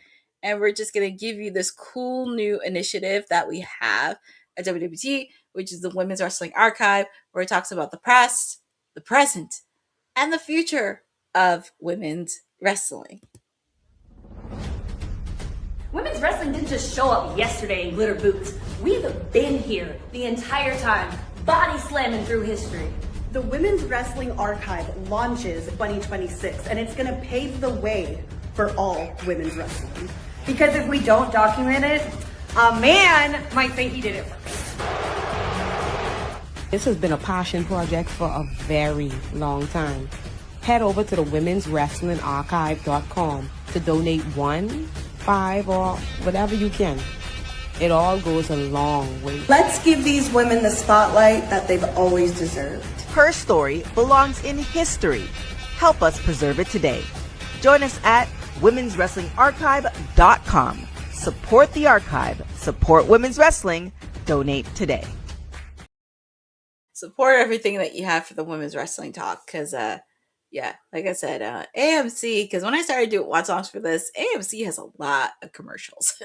and we're just going to give you this cool new initiative that we have at WWT, which is the Women's Wrestling Archive, where it talks about the past, the present, and the future of women's wrestling. Women's wrestling didn't just show up yesterday in glitter boots. We've been here the entire time, body slamming through history. The Women's Wrestling Archive launches 2026, and it's going to pave the way for all women's wrestling. Because if we don't document it, a man might say he did it first. This has been a passion project for a very long time. Head over to the womenswrestlingarchive.com to donate 1, 5, or whatever you can. It all goes a long way. Let's give these women the spotlight that they've always deserved. Her story belongs in history. Help us preserve it today. Join us at womenswrestlingarchive.com. Support the archive. Support women's wrestling. Donate today. Support everything that you have for the women's wrestling talk, because yeah, like I said, AMC, because when I started doing watch songs for this, AMC has a lot of commercials.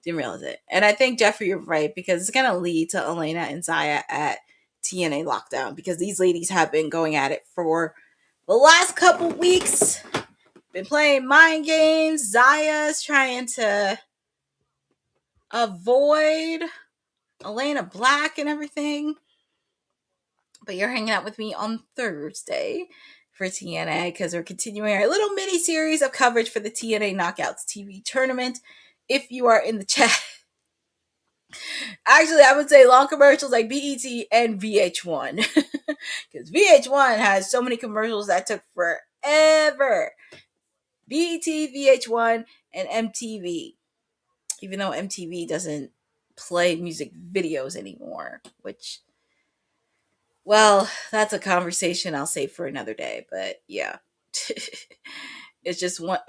Didn't realize it. And I think, Jeffrey, you're right, because it's going to lead to Elena and Zaya at TNA Lockdown, because these ladies have been going at it for the last couple weeks. Been playing mind games. Zaya's trying to avoid Elena Black and everything. But you're hanging out with me on Thursday for TNA, because we're continuing our little mini series of coverage for the TNA Knockouts TV tournament. If you are in the chat, actually, I would say long commercials like BET and VH1, because VH1 has so many commercials that took forever. BET, VH1, and MTV, even though MTV doesn't play music videos anymore, which, well, that's a conversation I'll save for another day. But yeah, it's just one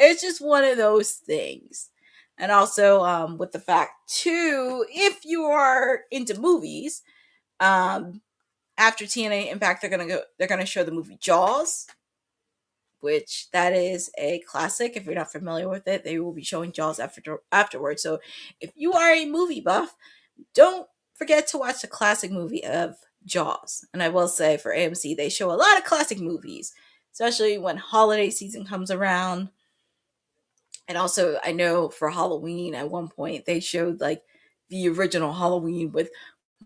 of those things. And also, with the fact too, if you are into movies, after TNA Impact, they're gonna show the movie Jaws, which that is a classic. If you're not familiar with it, they will be showing Jaws afterwards. So if you are a movie buff, don't forget to watch the classic movie of Jaws. And I will say, for AMC, they show a lot of classic movies, especially when holiday season comes around. And also, I know for Halloween, at one point, they showed like the original Halloween with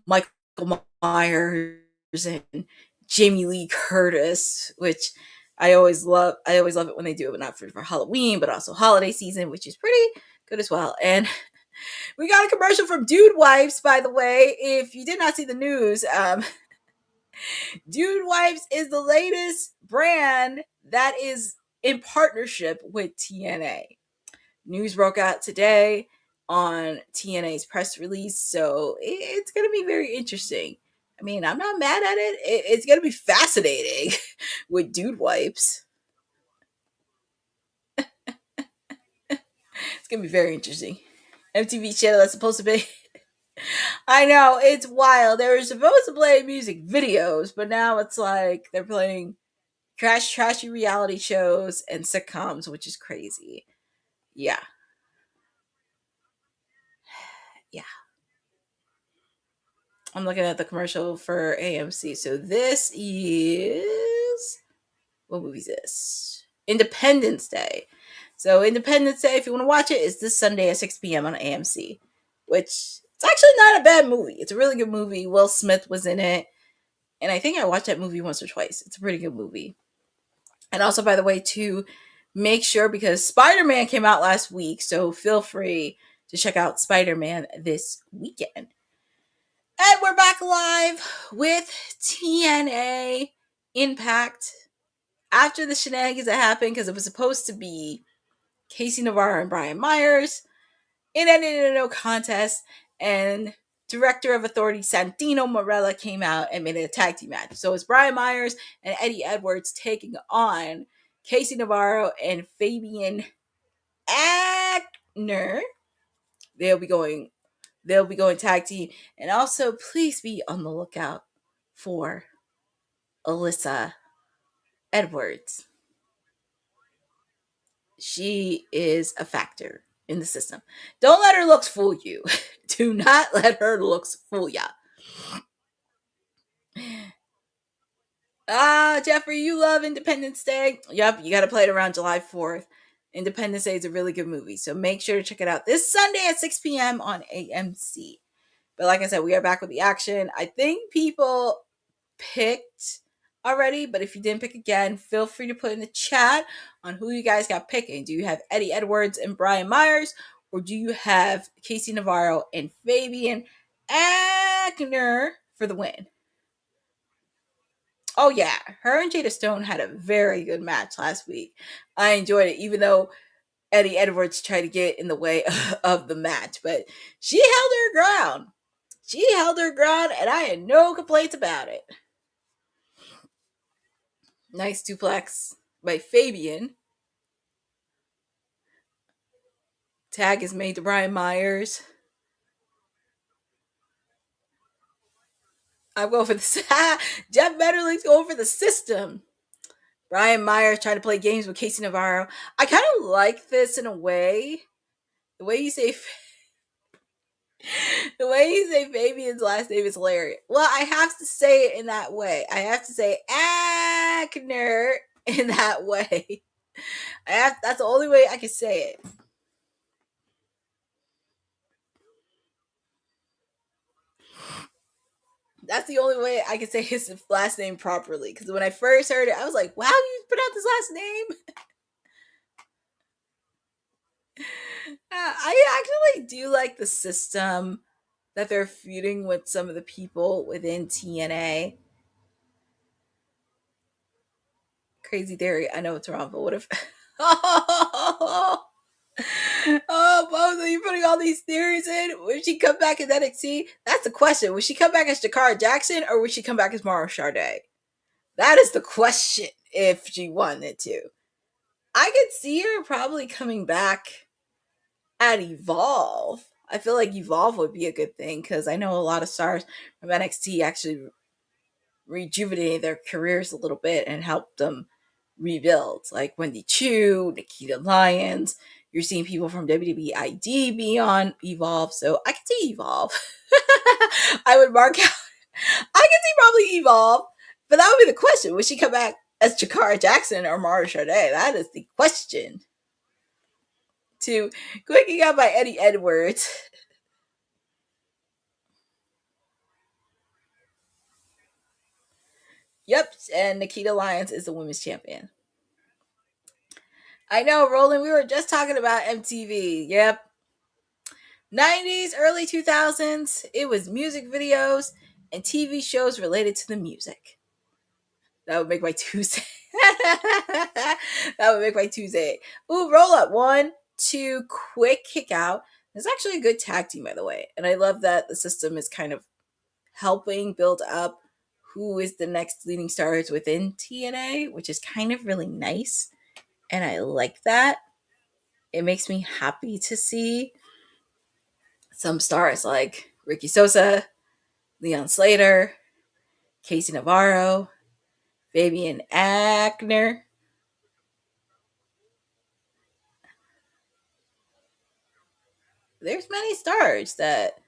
Michael Myers and Jamie Lee Curtis, which I always love it when they do it, but not for Halloween, but also holiday season, which is pretty good as well. And we got a commercial from Dude Wipes, by the way. If you did not see the news, Dude Wipes is the latest brand that is in partnership with TNA. News broke out today on TNA's press release, so it's going to be very interesting. I mean, I'm not mad at it. It's going to be fascinating with Dude Wipes. It's going to be very interesting. MTV channel that's supposed to be... I know, it's wild. They were supposed to play music videos, but now it's like they're playing trashy reality shows and sitcoms, which is crazy. Yeah. Yeah. I'm looking at the commercial for AMC. So this is... what movie is this? Independence Day. So Independence Day, if you want to watch it, is this Sunday at 6 p.m. on AMC, which it's actually not a bad movie. It's a really good movie. Will Smith was in it. And I think I watched that movie once or twice. It's a pretty good movie. And also, by the way, to make sure, because Spider-Man came out last week, so feel free to check out Spider-Man this weekend. And we're back live with TNA Impact after the shenanigans that happened, because it was supposed to be Casey Navarro and Bryan Myers. It ended in a no contest, and Director of Authority Santino Marella came out and made it a tag team match. So it's Bryan Myers and Eddie Edwards taking on Casey Navarro and Fabian Aichner. They'll be going tag team. And also, please be on the lookout for Alyssa Edwards. She is a factor in the system. Don't let her looks fool you. Do not let her looks fool ya. Jeffrey, you love Independence Day. Yep, you got to play it around July 4th. Independence Day is a really good movie, so make sure to check it out this Sunday at 6 p.m. on AMC. But like I said, we are back with the action. I think people picked already, but if you didn't pick again, feel free to put in the chat on who you guys got picking. Do you have Eddie Edwards and Bryan Myers, or do you have Casey Navarro and Fabian Aichner for the win? Oh yeah, her and Jada Stone had a very good match last week. I enjoyed it, even though Eddie Edwards tried to get in the way of the match, but she held her ground. She held her ground, and I had no complaints about it. Nice duplex by Fabian. Tag is made to Bryan Myers. I'm going for the Jeff Metterling's going for the system. Bryan Myers trying to play games with Casey Navarro. I kind of like this in a way. The way you say Fabian's last name is hilarious. Well, I have to say it in that way. I have to say Aichner in that way. That's the only way I can say it. That's the only way I can say his last name properly. Because when I first heard it, I was like, wow, you pronounce his last name? I actually do like the system that they're feuding with some of the people within TNA. Crazy theory. I know it's wrong, but what if... Oh, both of you putting all these theories in. Would she come back as NXT? That's the question. Would she come back as Jakara Jackson or would she come back as Mara Sadé? That is the question if she wanted to. I could see her probably coming back at Evolve. I feel like Evolve would be a good thing because I know a lot of stars from NXT actually rejuvenated their careers a little bit and helped them rebuild. Like Wendy Choo, Nikita Lyons. You're seeing people from WWE ID be on Evolve, so I can see Evolve. I would mark out. I can see probably Evolve, but that would be the question. Would she come back as Jakara Jackson or Mara Sadé? That is the question. To quicking out by Eddie Edwards. Yep, and Nikita Lyons is the women's champion. I know, Roland, we were just talking about MTV. Yep. 90s, early 2000s, it was music videos and TV shows related to the music. That would make my Tuesday. That would make my Tuesday. Ooh, roll up. 1, 2, quick kick out. It's actually a good tag team, by the way. And I love that the system is kind of helping build up who is the next leading stars within TNA, which is kind of really nice. And I like that. It makes me happy to see some stars like Ricky Sosa, Leon Slater, Casey Navarro, Fabian Aichner. There's many stars that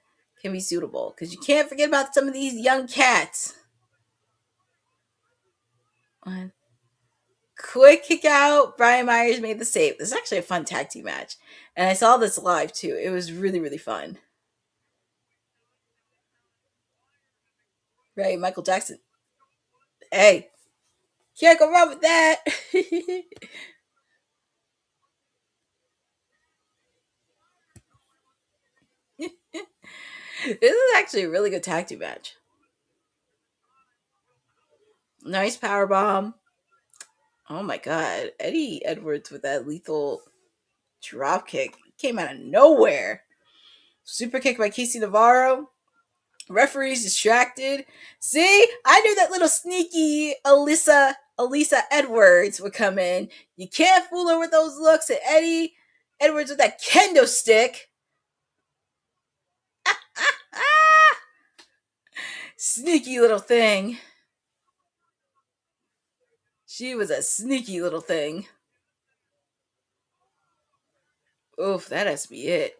can be suitable because you can't forget about some of these young cats. One. Quick kick out. Bryan Myers made the save. This is actually a fun tag team match. And I saw this live too. It was really, really fun. Right, Michael Jackson. Hey, can't go wrong with that. This is actually a really good tag team match. Nice power bomb. Oh my god. Eddie Edwards with that lethal drop kick came out of nowhere. Super kick by Casey Navarro. Referee's distracted. See? I knew that little sneaky Elisa Edwards would come in. You can't fool her with those looks. And Eddie Edwards with that kendo stick. Sneaky little thing. She was a sneaky little thing. Oof, that has to be it.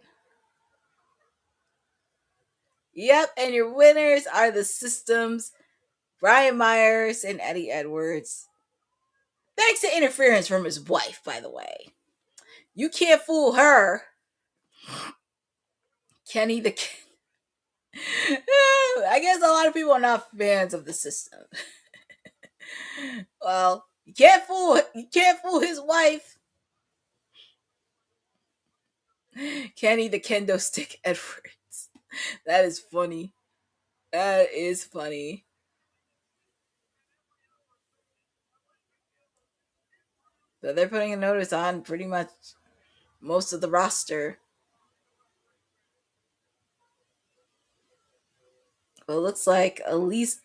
Yep, and your winners are the systems, Bryan Myers and Eddie Edwards. Thanks to interference from his wife, by the way. You can't fool her. Kenny the King. I guess a lot of people are not fans of the system. Well, you can't fool his wife. Kenny the Kendo Stick Edwards. That is funny. That is funny. So they're putting a notice on pretty much most of the roster. Well, it looks like Elisa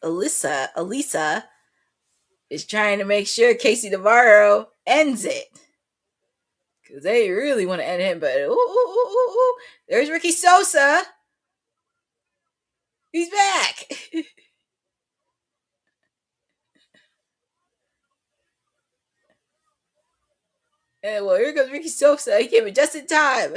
is trying to make sure Casey Navarro ends it. Because they really want to end him, but ooh, there's Ricky Sosa. He's back. And well, here comes Ricky Sosa. He came in just in time.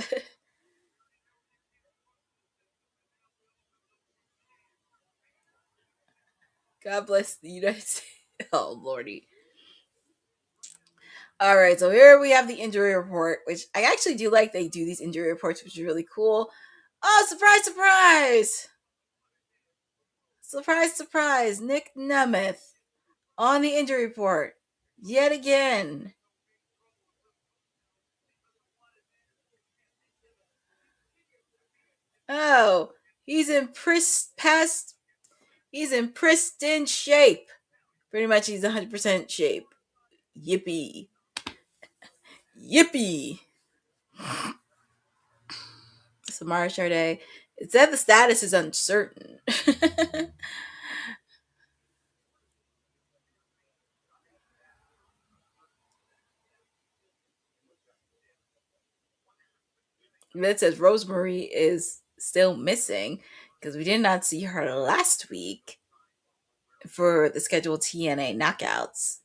God bless the United States. Oh, Lordy. All right, so here we have the injury report, which I actually do like. They do these injury reports, which is really cool. Oh, surprise, surprise! Surprise, surprise. Nick Nemeth on the injury report yet again. Oh, he's in pristine shape. Pretty much he's 100% shape. Yippee. Yippee. So Mara Sadé, it said the status is uncertain. It says Rosemary is still missing because we did not see her last week for the scheduled TNA Knockouts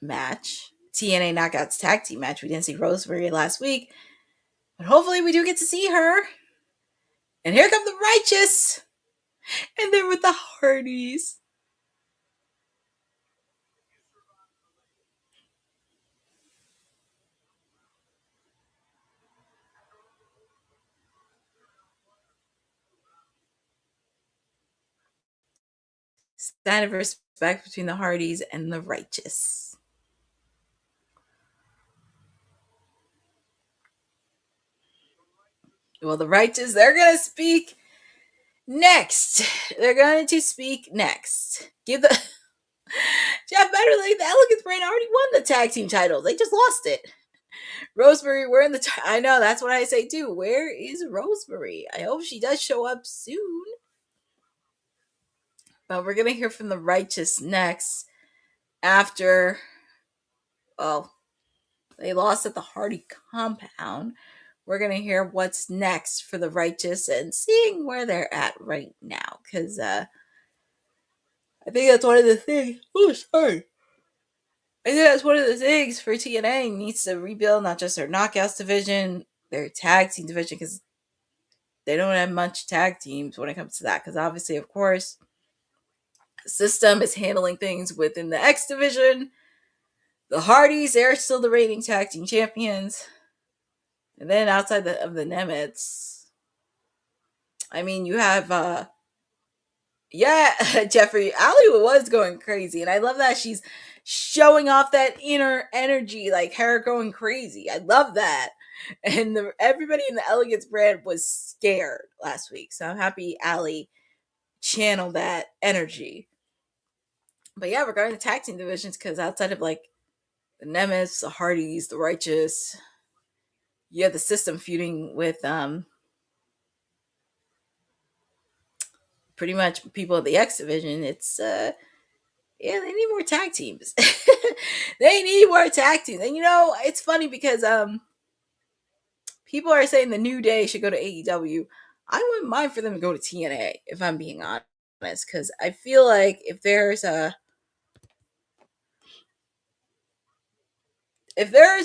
match. TNA Knockouts tag team match. We didn't see Rosemary last week, but hopefully we do get to see her. And here come the Righteous, and they're with the Hardys. Sign of respect between the Hardys and the Righteous. Well, the Righteous, they're going to speak next. They're going to speak next. Give the Jeff Betterly, the Elegance brand already won the tag team title. They just lost it. Rosemary, we're in the I know, that's what I say too. Where is Rosemary? I hope she does show up soon. But we're going to hear from the Righteous next after, well, they lost at the Hardy compound. We're going to hear what's next for the Righteous and seeing where they're at right now. Because I think that's one of the things. Oh, sorry. I think that's one of the things for TNA needs to rebuild not just their knockouts division, their tag team division, because they don't have much tag teams when it comes to that. Because obviously, of course, the system is handling things within the X division. The Hardys, they're still the reigning tag team champions. And then outside of the Nemeths, I mean, you have, Jeffrey, Ali was going crazy. And I love that she's showing off that inner energy, like her going crazy. I love that. And everybody in the Elegance brand was scared last week. So I'm happy Ali channeled that energy. But yeah, regarding the tag team divisions, because outside of like the Nemeths, the Hardys, the Righteous, you have the system feuding with pretty much people of the X division. It's they need more tag teams. They need more tag teams. And you know, it's funny because people are saying the New Day should go to AEW. I wouldn't mind for them to go to TNA, if I'm being honest, because I feel like if there's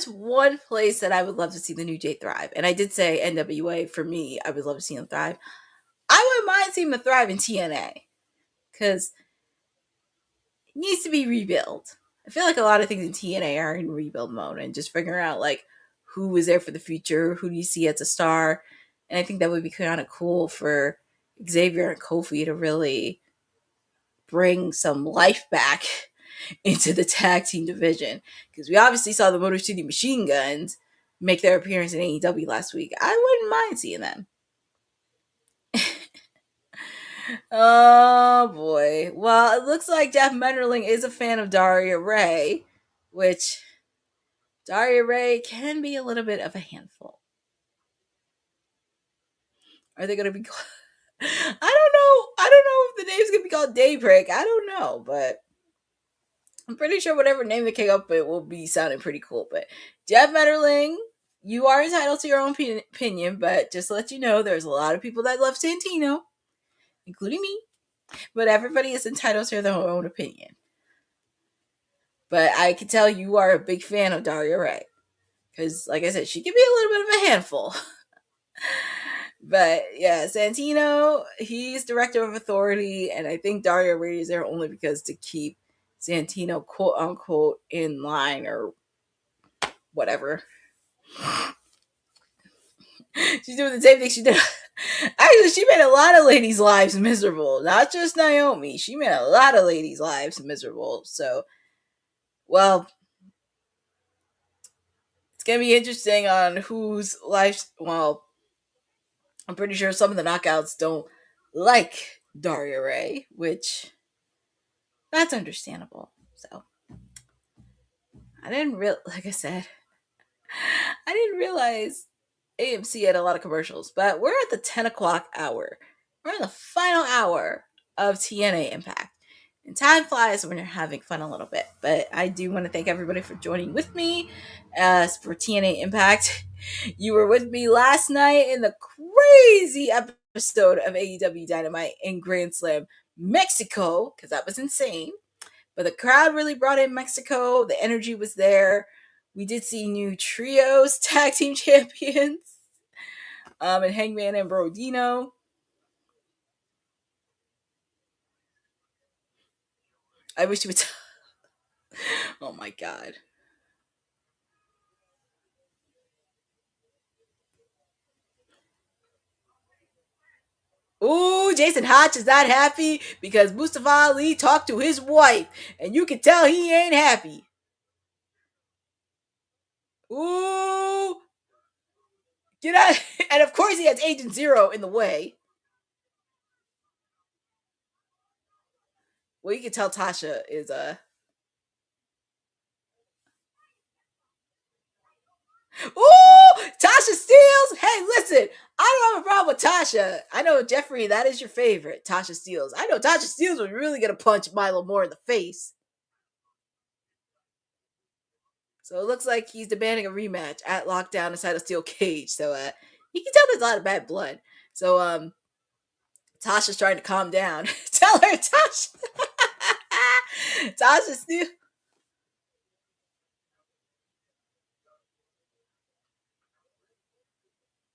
one place that I would love to see the New Day thrive, and I did say NWA for me, I would love to see them thrive. I wouldn't mind seeing them thrive in TNA because it needs to be rebuilt. I feel like a lot of things in TNA are in rebuild mode and just figuring out like who is there for the future, who do you see as a star, and I think that would be kind of cool for Xavier and Kofi to really bring some life back into the tag team division, because we obviously saw the Motor City Machine Guns make their appearance in AEW last week. I wouldn't mind seeing them. Oh boy. Well, it looks like Jeff Menderling is a fan of Daria Ray, which Daria Ray can be a little bit of a handful. Are they going to be I don't know if the name's going to be called Daybreak. I don't know, but I'm pretty sure whatever name they came up with will be sounding pretty cool. But Jeff Menderling, you are entitled to your own opinion, but just to let you know, there's a lot of people that love Santino, including me. But everybody is entitled to their own opinion. But I can tell you are a big fan of Daria Ray. Because, like I said, she can be a little bit of a handful. But, yeah, Santino, he's director of authority. And I think Daria Ray is there only because to keep Santino, quote-unquote, in line or whatever. She's doing the same thing she did. Actually, she made a lot of ladies' lives miserable. Not just Naomi. She made a lot of ladies' lives miserable. So, well, it's going to be interesting on whose lives. Well, I'm pretty sure some of the knockouts don't like Daria Ray, which that's understandable. So, I didn't like I said, I didn't realize AMC had a lot of commercials, but we're at the 10 o'clock hour. We're in the final hour of TNA Impact. And time flies when you're having fun a little bit. But I do want to thank everybody for joining with me for TNA Impact. You were with me last night in the crazy episode of AEW Dynamite in Grand Slam, Mexico, because that was insane. But the crowd really brought in Mexico. The energy was there. We did see new trios, tag team champions, and Hangman and Brodino. I wish you would. Oh my god. Ooh, Jason Hodge is not happy because Mustafa Ali talked to his wife, and you can tell he ain't happy. Ooh. Get out. And of course he has Agent Zero in the way. Well, you can tell Tasha is Ooh, Tasha Steelz. Hey, listen, I don't have a problem with Tasha. I know, Jeffrey, that is your favorite, Tasha Steelz. I know Tasha Steelz was really going to punch Milo Moore in the face. So it looks like he's demanding a rematch at Lockdown inside a steel cage. So you can tell there's a lot of bad blood. So Tasha's trying to calm down. Tell her, Tasha. Tasha Steelz.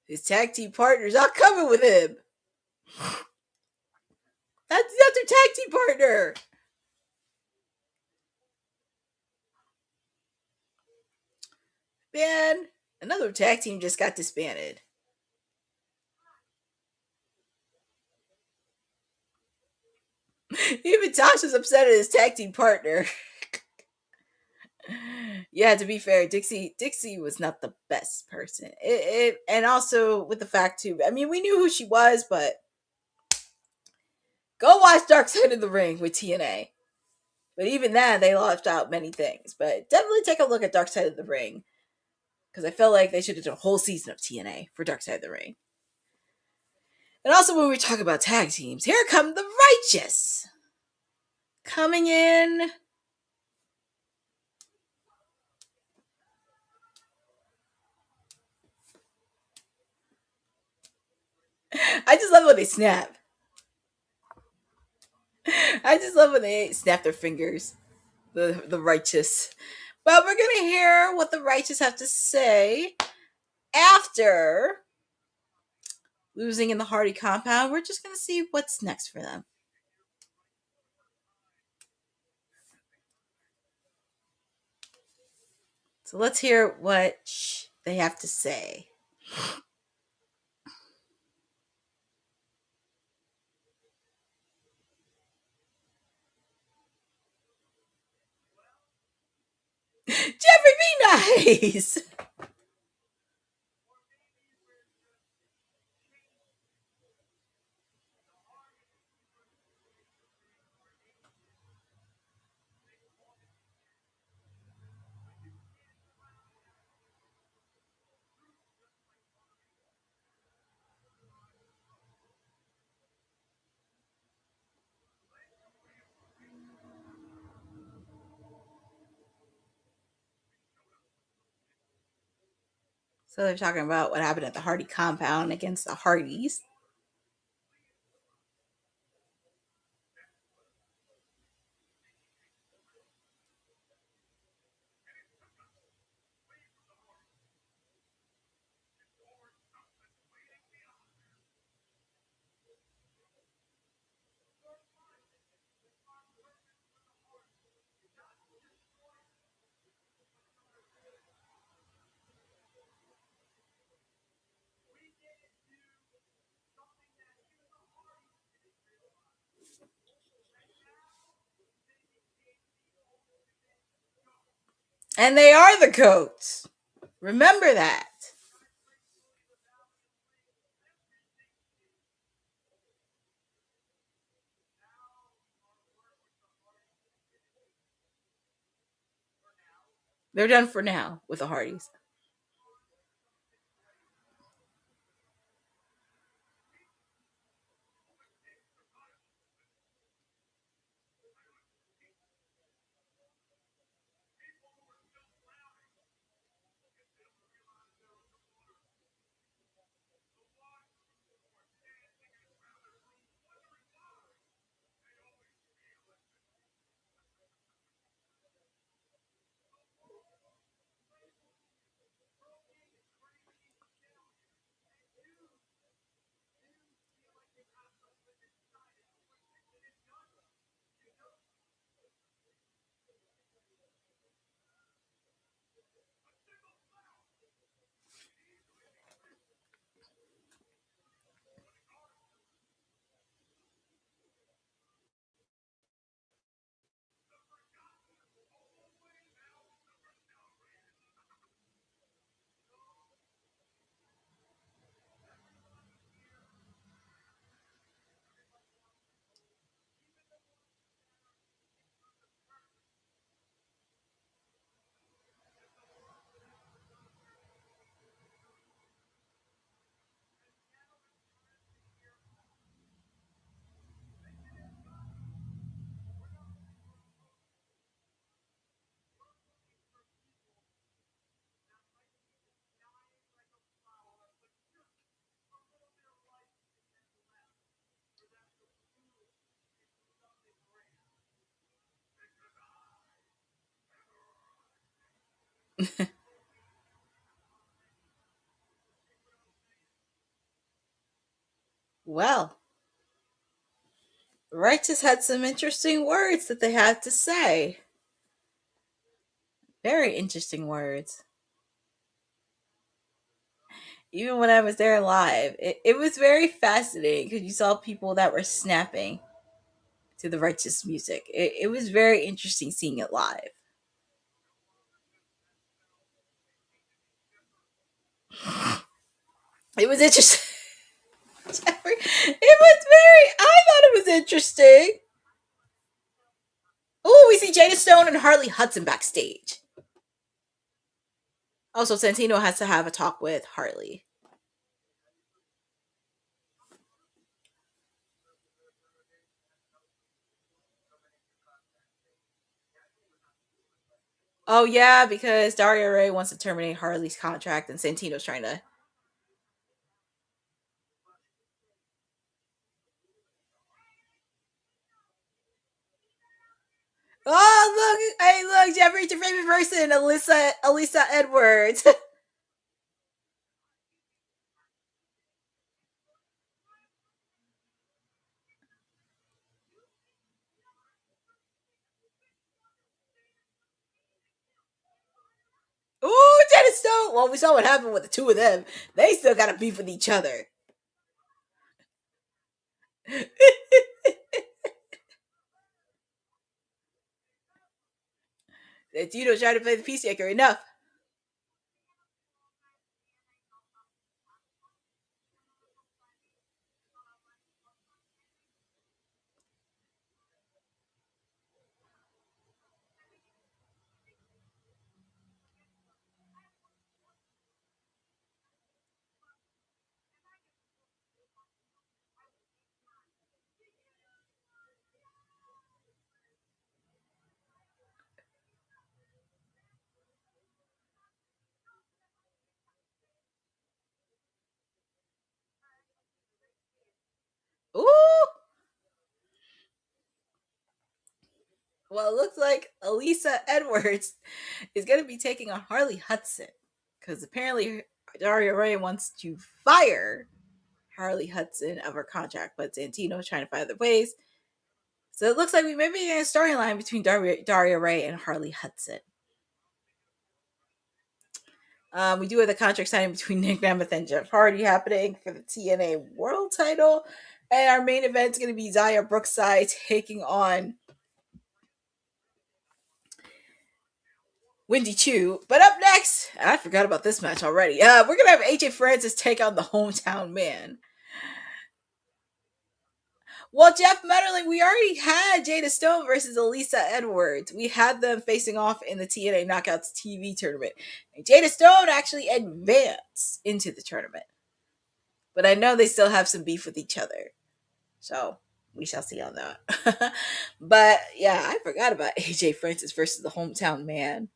His tag team partner's not coming with him. That's their tag team partner. Man, another tag team just got disbanded. Even Tasha's upset at his tag team partner. Yeah, to be fair, Dixie was not the best person. And also with the fact too, I mean, we knew who she was, but go watch Dark Side of the Ring with TNA. But even then, they left out many things. But definitely take a look at Dark Side of the Ring, because I felt like they should have done a whole season of TNA for Dark Side of the Ring. And also, when we talk about tag teams, here come the Righteous coming in. I just love when they snap. I just love when they snap their fingers. The Righteous. But we're going to hear what the Righteous have to say after losing in the Hardy compound. We're just going to see what's next for them. So let's hear what they have to say. Jeffrey, be nice. So they're talking about what happened at the Hardy compound against the Hardys. And they are the GOATs. Remember that. They're done for now with the Hardys. Well, Righteous had some interesting words that they had to say. Very interesting words. Even when I was there live, it was very fascinating because you saw people that were snapping to the Righteous music. It was very interesting seeing it live. It was interesting. Jeffrey, it was very, I thought it was interesting. Oh, we see Jada Stone and Harley Hudson backstage. Also, Santino has to have a talk with Harley. Oh yeah, because Daria Ray wants to terminate Harley's contract, and Santino's trying to. Oh look! Hey, look, Jeffrey's your favorite person, Alyssa Edwards. Ooh, Jada Stone. Well, we saw what happened with the two of them. They still got to beef with each other. Santino's trying to play the peacemaker. Enough. Well, it looks like Elisa Edwards is going to be taking on Harley Hudson because apparently Daria Ray wants to fire Harley Hudson of her contract, but Santino's trying to find other ways. So it looks like we may be getting a storyline between Daria Ray and Harley Hudson. We do have the contract signing between Nick Nemeth and Jeff Hardy happening for the TNA World title. And our main event is going to be Zaya Brookside taking on Wendy Choo. But up next, I forgot about this match already. We're going to have AJ Francis take on the hometown man. Well, Jeff Metterling, we already had Jada Stone versus Elisa Edwards. We had them facing off in the TNA Knockouts TV tournament. And Jada Stone actually advanced into the tournament. But I know they still have some beef with each other. So we shall see on that. But yeah, I forgot about AJ Francis versus the hometown man.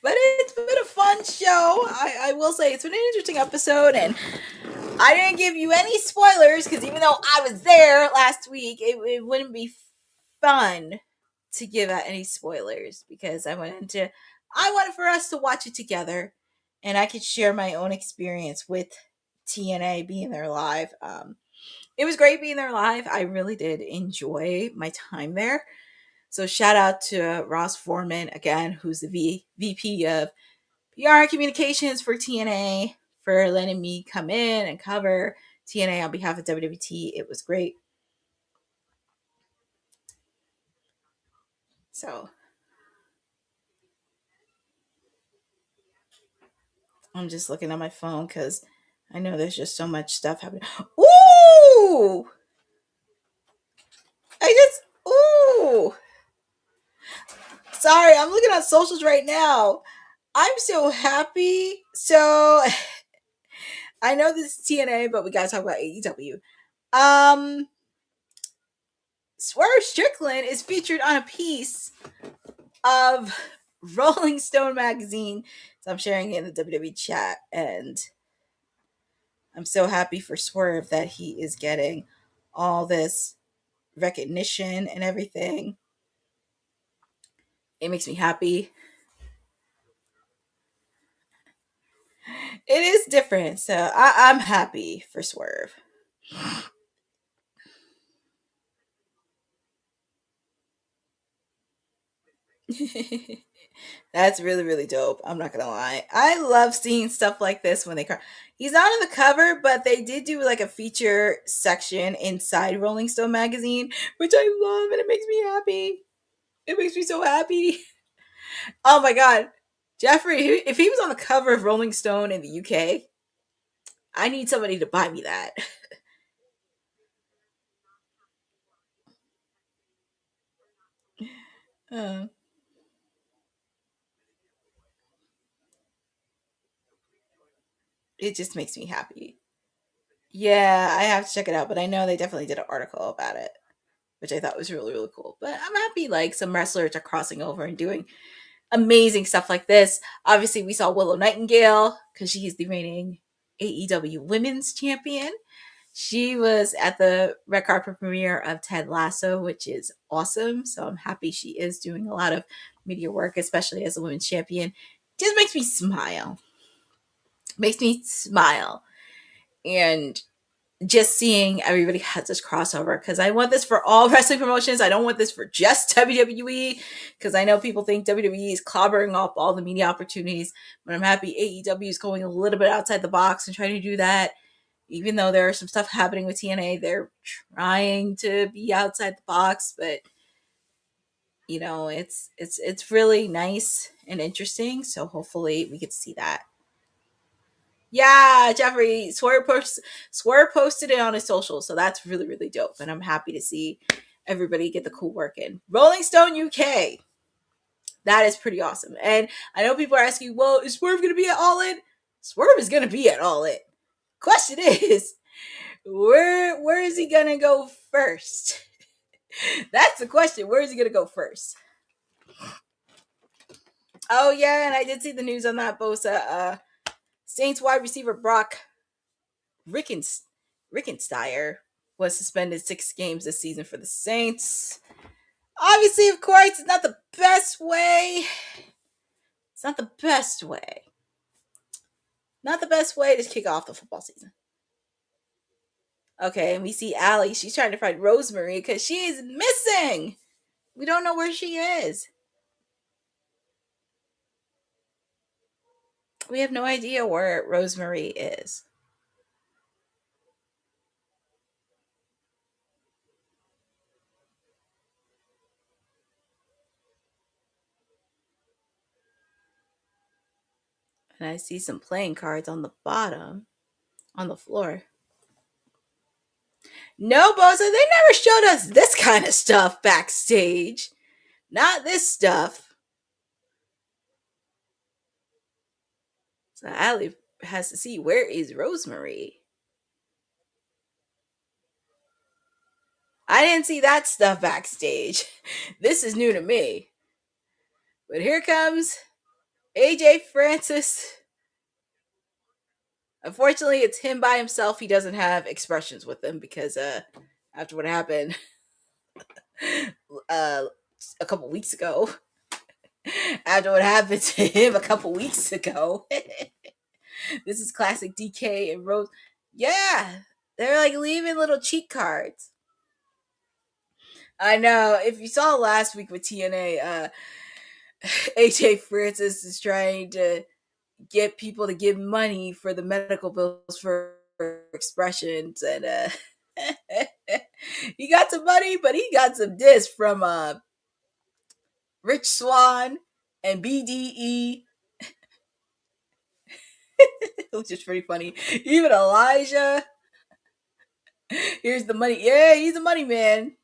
But it's been a fun show. I will say it's been an interesting episode, and I didn't give you any spoilers because even though I was there last week, it wouldn't be fun to give out any spoilers because I wanted for us to watch it together, and I could share my own experience with TNA being there live. It was great being there live. I really did enjoy my time there. So shout out to Ross Foreman, again, who's the VP of PR and Communications for TNA, for letting me come in and cover TNA on behalf of WWT. It was great. So I'm just looking at my phone because I know there's just so much stuff happening. Ooh! Ooh! Sorry, I'm looking at socials right now. I'm so happy. So I know this is TNA, but we gotta talk about AEW. Swerve Strickland is featured on a piece of Rolling Stone magazine. So I'm sharing it in the WWE chat, and I'm so happy for Swerve that he is getting all this recognition and everything. It makes me happy. It is different, so I'm happy for Swerve. That's really, really dope. I'm not gonna lie. I love seeing stuff like this when he's not on the cover, but they did do like a feature section inside Rolling Stone magazine, which I love, and it makes me happy. It makes me so happy. Oh my god. Jeffrey, if he was on the cover of Rolling Stone in the UK, I need somebody to buy me that. It just makes me happy. Yeah, I have to check it out, but I know they definitely did an article about it, which I thought was really, really cool. But I'm happy like some wrestlers are crossing over and doing amazing stuff like this. Obviously, we saw Willow Nightingale because she's the reigning AEW Women's Champion. She was at the red carpet premiere of Ted Lasso, which is awesome. So I'm happy she is doing a lot of media work, especially as a women's champion. It just makes me smile. Makes me smile. And just seeing everybody has this crossover, because I want this for all wrestling promotions. I don't want this for just WWE, because I know people think WWE is clobbering up all the media opportunities, but I'm happy AEW is going a little bit outside the box and trying to do that. Even though there is some stuff happening with TNA, they're trying to be outside the box, but you know, it's really nice and interesting. So hopefully we get to see that. Yeah, Jeffrey, Swerve posted it on his social, so that's really, really dope. And I'm happy to see everybody get the cool work in. Rolling Stone UK. That is pretty awesome. And I know people are asking, well, is Swerve going to be at All In? Swerve is going to be at All In. Question is, where is he going to go first? That's the question. Where is he going to go first? Oh, yeah, and I did see the news on that, Bosa. Saints wide receiver Brock Rickensteyer was suspended 6 games this season for the Saints. Obviously, of course, it's not the best way. It's not the best way. Not the best way to kick off the football season. Okay, and we see Allie. She's trying to find Rosemary because she is missing. We don't know where she is. We have no idea where Rosemary is. And I see some playing cards on the bottom, on the floor. No, Bosa, they never showed us this kind of stuff backstage. Not this stuff. So Allie has to see, where is Rosemary? I didn't see that stuff backstage. This is new to me. But here comes AJ Francis. Unfortunately, it's him by himself. He doesn't have expressions with him because after what happened a couple weeks ago. After what happened to him a couple weeks ago. This is classic DK and Rose. Yeah, they're like leaving little cheat cards. I know. If you saw last week with TNA, AJ Francis is trying to get people to give money for the medical bills for expressions, and he got some money, but he got some diss from Rich Swann and BDE, which is pretty funny. Even Elijah, here's the money. Yeah, he's a money man.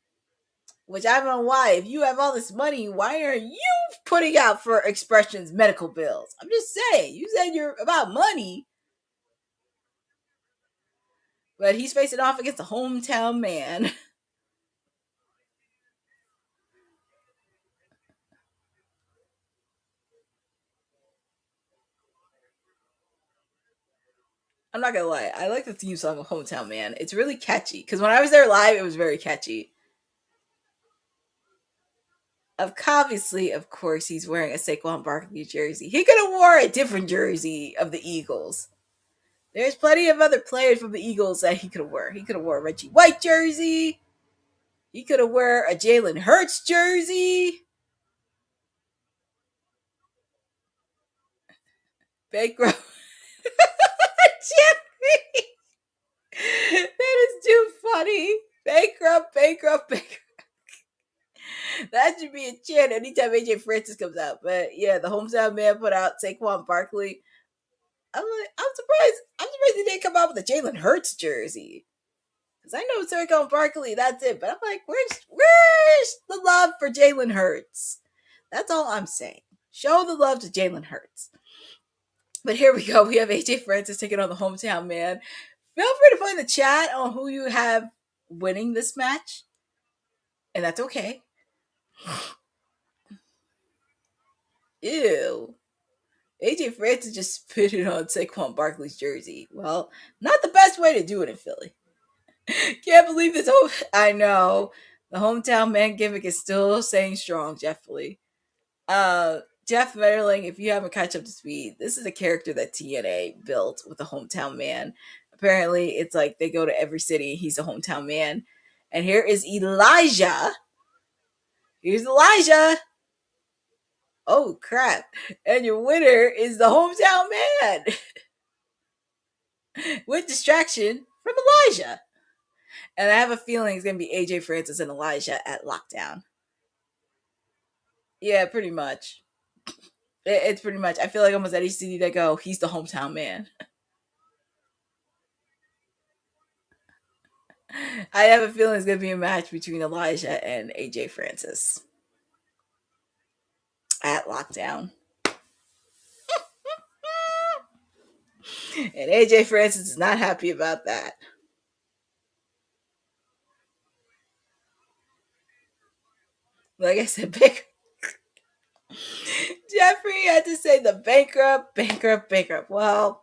Which I don't know why. If you have all this money, why are you putting out for expressions medical bills? I'm just saying. You said you're about money. But he's facing off against a hometown man. I'm not gonna lie. I like the theme song of Hometown Man. It's really catchy. Because when I was there live, it was very catchy. Obviously, of course, he's wearing a Saquon Barkley jersey. He could have wore a different jersey of the Eagles. There's plenty of other players from the Eagles that he could have wore. He could have wore a Reggie White jersey. He could have wore a Jalen Hurts jersey. Bankrupt. Jeffrey. That is too funny. Bankrupt. That should be a chant anytime AJ Francis comes out. But yeah, the hometown man put out Saquon Barkley. I'm surprised he didn't come out with a Jalen Hurts jersey. Because I know Saquon Barkley, that's it. But I'm like, where's the love for Jalen Hurts? That's all I'm saying. Show the love to Jalen Hurts. But here we go. We have AJ Francis taking on the hometown man. Feel free to find the chat on who you have winning this match. And that's okay. Ew. AJ Francis just spit it on Saquon Barkley's jersey. Well, not the best way to do it in Philly. Can't believe this. I know. The hometown man gimmick is still staying strong, Jeff Lee. Jeff Merling, if you haven't catch up to speed, this is a character that TNA built with the hometown man. Apparently, it's like they go to every city. He's a hometown man. And here is Elijah. Here's Elijah. Oh, crap. And your winner is the hometown man. With distraction from Elijah. And I have a feeling it's going to be AJ Francis and Elijah at Lockdown. Yeah, pretty much. It's pretty much. I feel like almost at each city they go, he's the hometown man. I have a feeling it's going to be a match between Elijah and AJ Francis at Lockdown. And AJ Francis is not happy about that. Like I said, Jeffrey had to say the bankrupt. Well,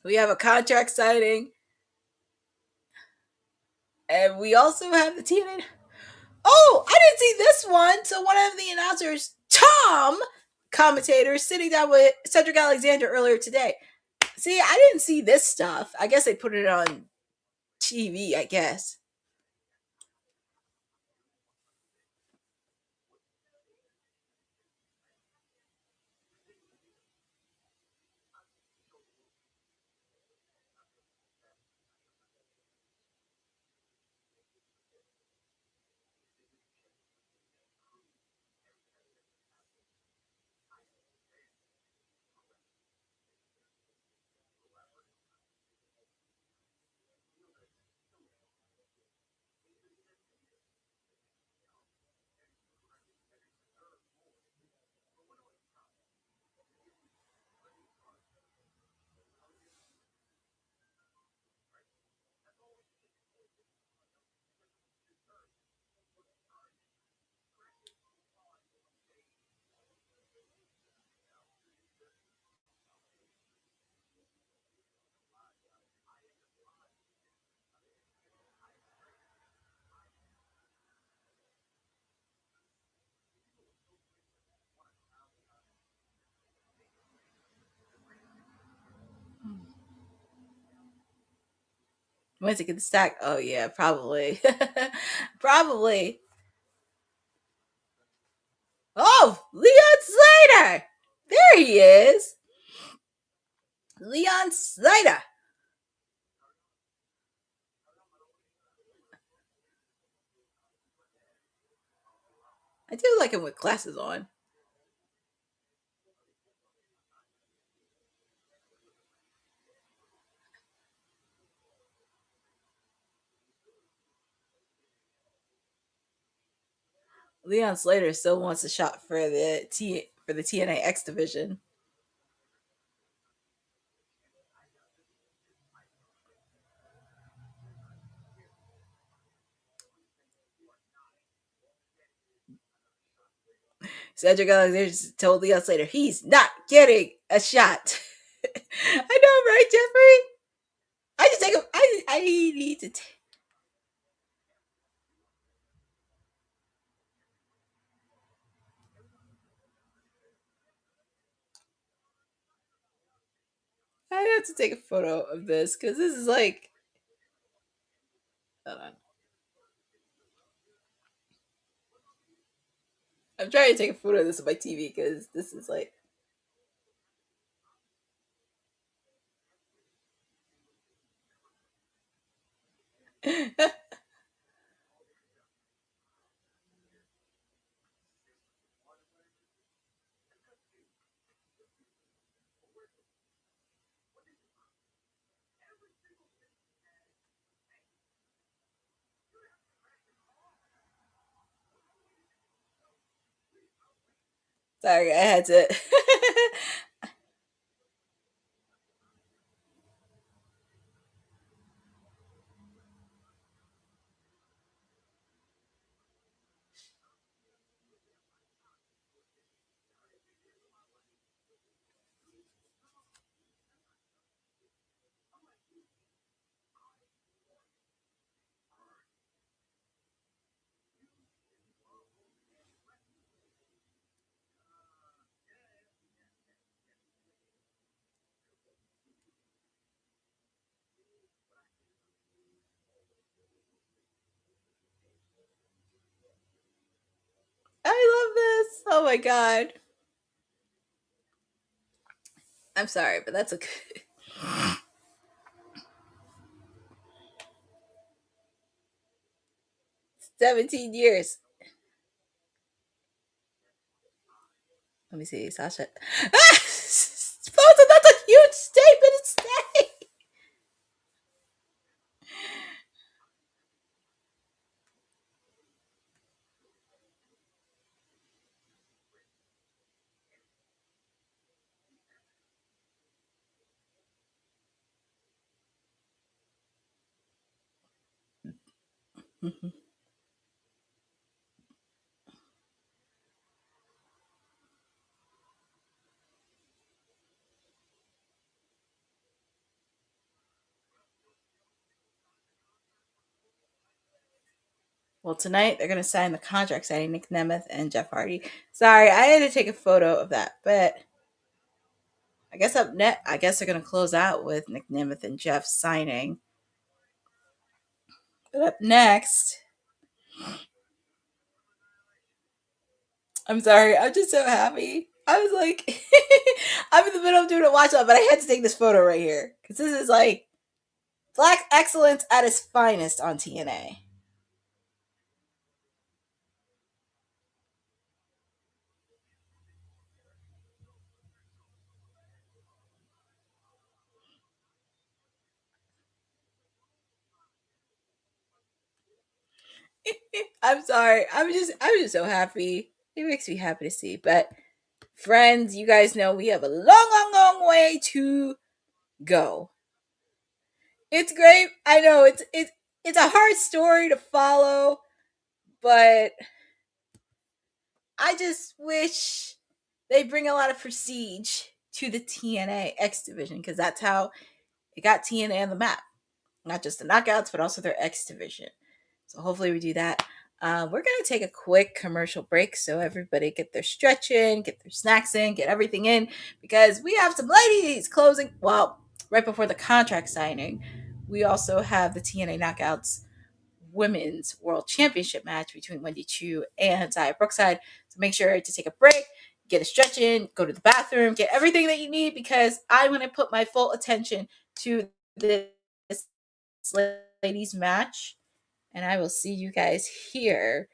we have a contract signing And we also have the TNA. Oh, I didn't see this one. So one of the announcers, Tom, commentator, sitting down with Cedric Alexander earlier today. See, I didn't see this stuff. I guess they put it on TV, I guess. When's it get stack? Oh yeah, probably. Probably. Oh, Leon Slater! There he is. Leon Slater. I do like him with glasses on. Leon Slater still wants a shot for the TNA X division. Cedric Alexander told Leon Slater he's not getting a shot. I know, right, Jeffrey? I just take him. I need to. I have to take a photo of this because this is like. Hold on. I'm trying to take a photo of this on my TV because this is like. Sorry, I had to. I love this. Oh my god. I'm sorry, but that's okay. 17 years. Let me see, Sasha. Ah! Sponsored, that's a huge statement. It's Well, tonight they're going to sign the contract signing Nick Nemeth and Jeff Hardy. Sorry, I had to take a photo of that, but I guess I guess they're going to close out with Nick Nemeth and Jeff signing. But up next, I'm sorry, I'm just so happy. I was like, I'm in the middle of doing a watch up, but I had to take this photo right here because this is like Black excellence at its finest on TNA. I'm sorry. I'm just so happy. It makes me happy to see. But friends, you guys know we have a long way to go. It's great. I know it's a hard story to follow, but I just wish they bring a lot of prestige to the TNA X division because that's how it got TNA on the map. Not just the knockouts, but also their X division. So hopefully we do that. We're going to take a quick commercial break so everybody get their stretch in, get their snacks in, get everything in, because we have some ladies closing. Well, right before the contract signing, we also have the TNA Knockouts Women's World Championship match between Wendy, Choo, and Brookside. So make sure to take a break, get a stretch in, go to the bathroom, get everything that you need, because I'm going to put my full attention to this ladies match. And I will see you guys here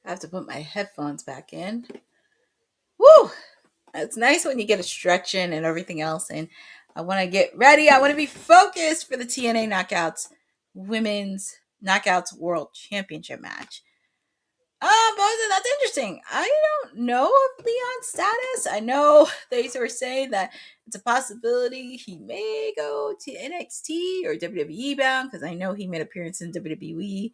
I have to put my headphones back in. Woo! It's nice when you get a stretch in and everything else. And I want to get ready. I want to be focused for the TNA Knockouts Women's Knockouts World Championship match. Boza, that's interesting. I don't know of Leon's status. I know they were saying that it's a possibility he may go to NXT or WWE bound, because I know he made appearance in WWE.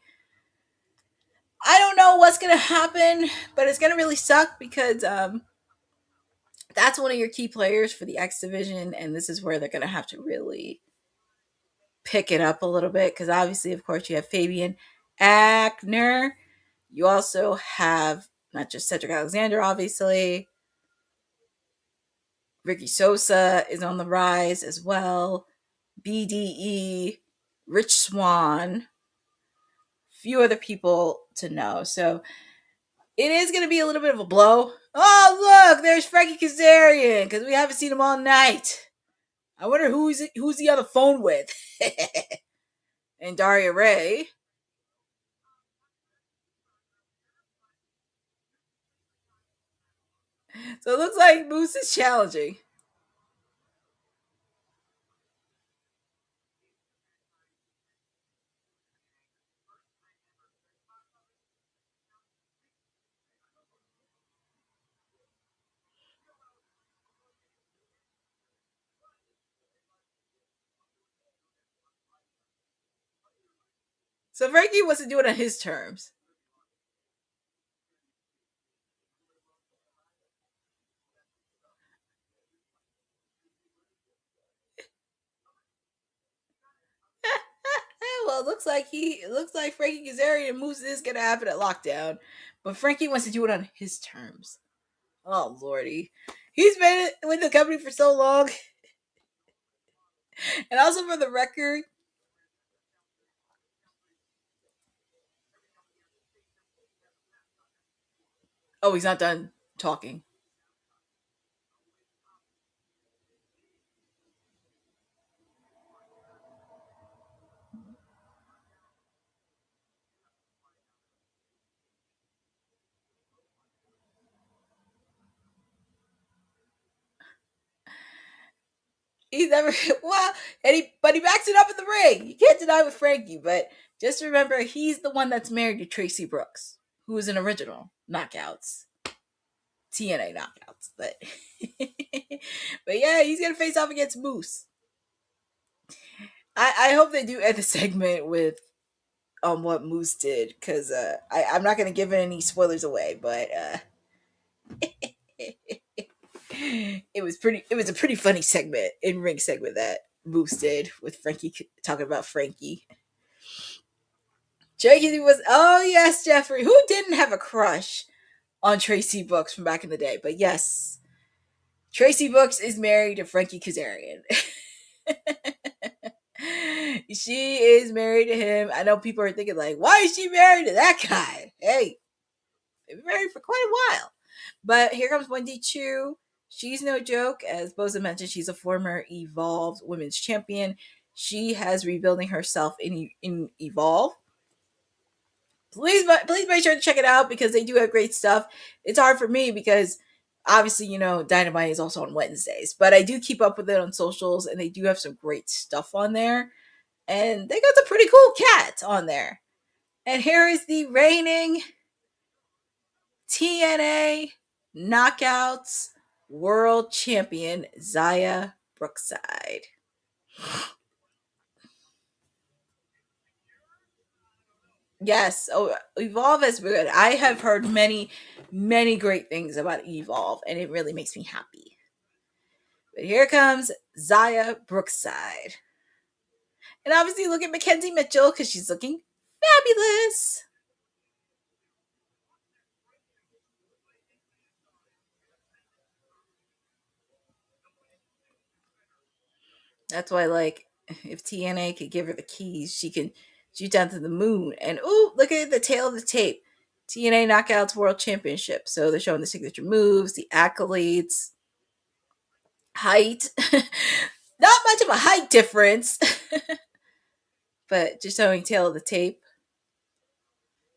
I don't know what's going to happen, but it's going to really suck because that's one of your key players for the X division, and this is where they're going to have to really pick it up a little bit, because obviously, of course, you have Fabian Aichner. You also have not just Cedric Alexander, obviously. Ricky Sosa is on the rise as well. BDE, Rich Swann, few other people to know. So it is going to be a little bit of a blow. Oh, look, there's Frankie Kazarian, because we haven't seen him all night. I wonder who's he on the phone with. And Daria Ray. So it looks like Moose is challenging. So Frankie wants to do it on his terms. Well, it looks like Frankie Kazarian and Moose is gonna have it at lockdown, but Frankie wants to do it on his terms. Oh lordy, he's been with the company for so long, and also for the record, oh, he's not done talking. He's never well, but he backs it up in the ring. You can't deny with Frankie, but just remember he's the one that's married to Tracy Brooks, who is an original Knockouts, TNA Knockouts. But but yeah, he's gonna face off against Moose. I hope they do end the segment with what Moose did, because I'm not gonna give any spoilers away, but it was a pretty funny segment, in ring segment, that Moose did with Frankie talking about Frankie. Tracy was, oh yes, Jeffrey, who didn't have a crush on Tracy Brooks from back in the day? But yes, Tracy Brooks is married to Frankie Kazarian. She is married to him. I know people are thinking, like, why is she married to that guy? Hey, they've been married for quite a while. But here comes Wendy Choo. She's no joke. As Boza mentioned, she's a former Evolve Women's Champion. She has rebuilding herself in Evolve. Please make sure to check it out, because they do have great stuff. It's hard for me because obviously, Dynamite is also on Wednesdays, but I do keep up with it on socials, and they do have some great stuff on there. And they got some pretty cool cats on there. And here is the reigning TNA Knockouts World Champion, Xia Brookside. Yes. Oh, Evolve is good. I have heard many, many great things about Evolve, and it really makes me happy. But here comes Xia Brookside. And obviously, look at Mackenzie Mitchell, because she's looking fabulous. That's why, like, if TNA could give her the keys, she can shoot down to the moon. And oh, look at the tail of the tape. TNA Knockouts World Championship. So they're showing the signature moves, the accolades, height. Not much of a height difference, but just showing tail of the tape.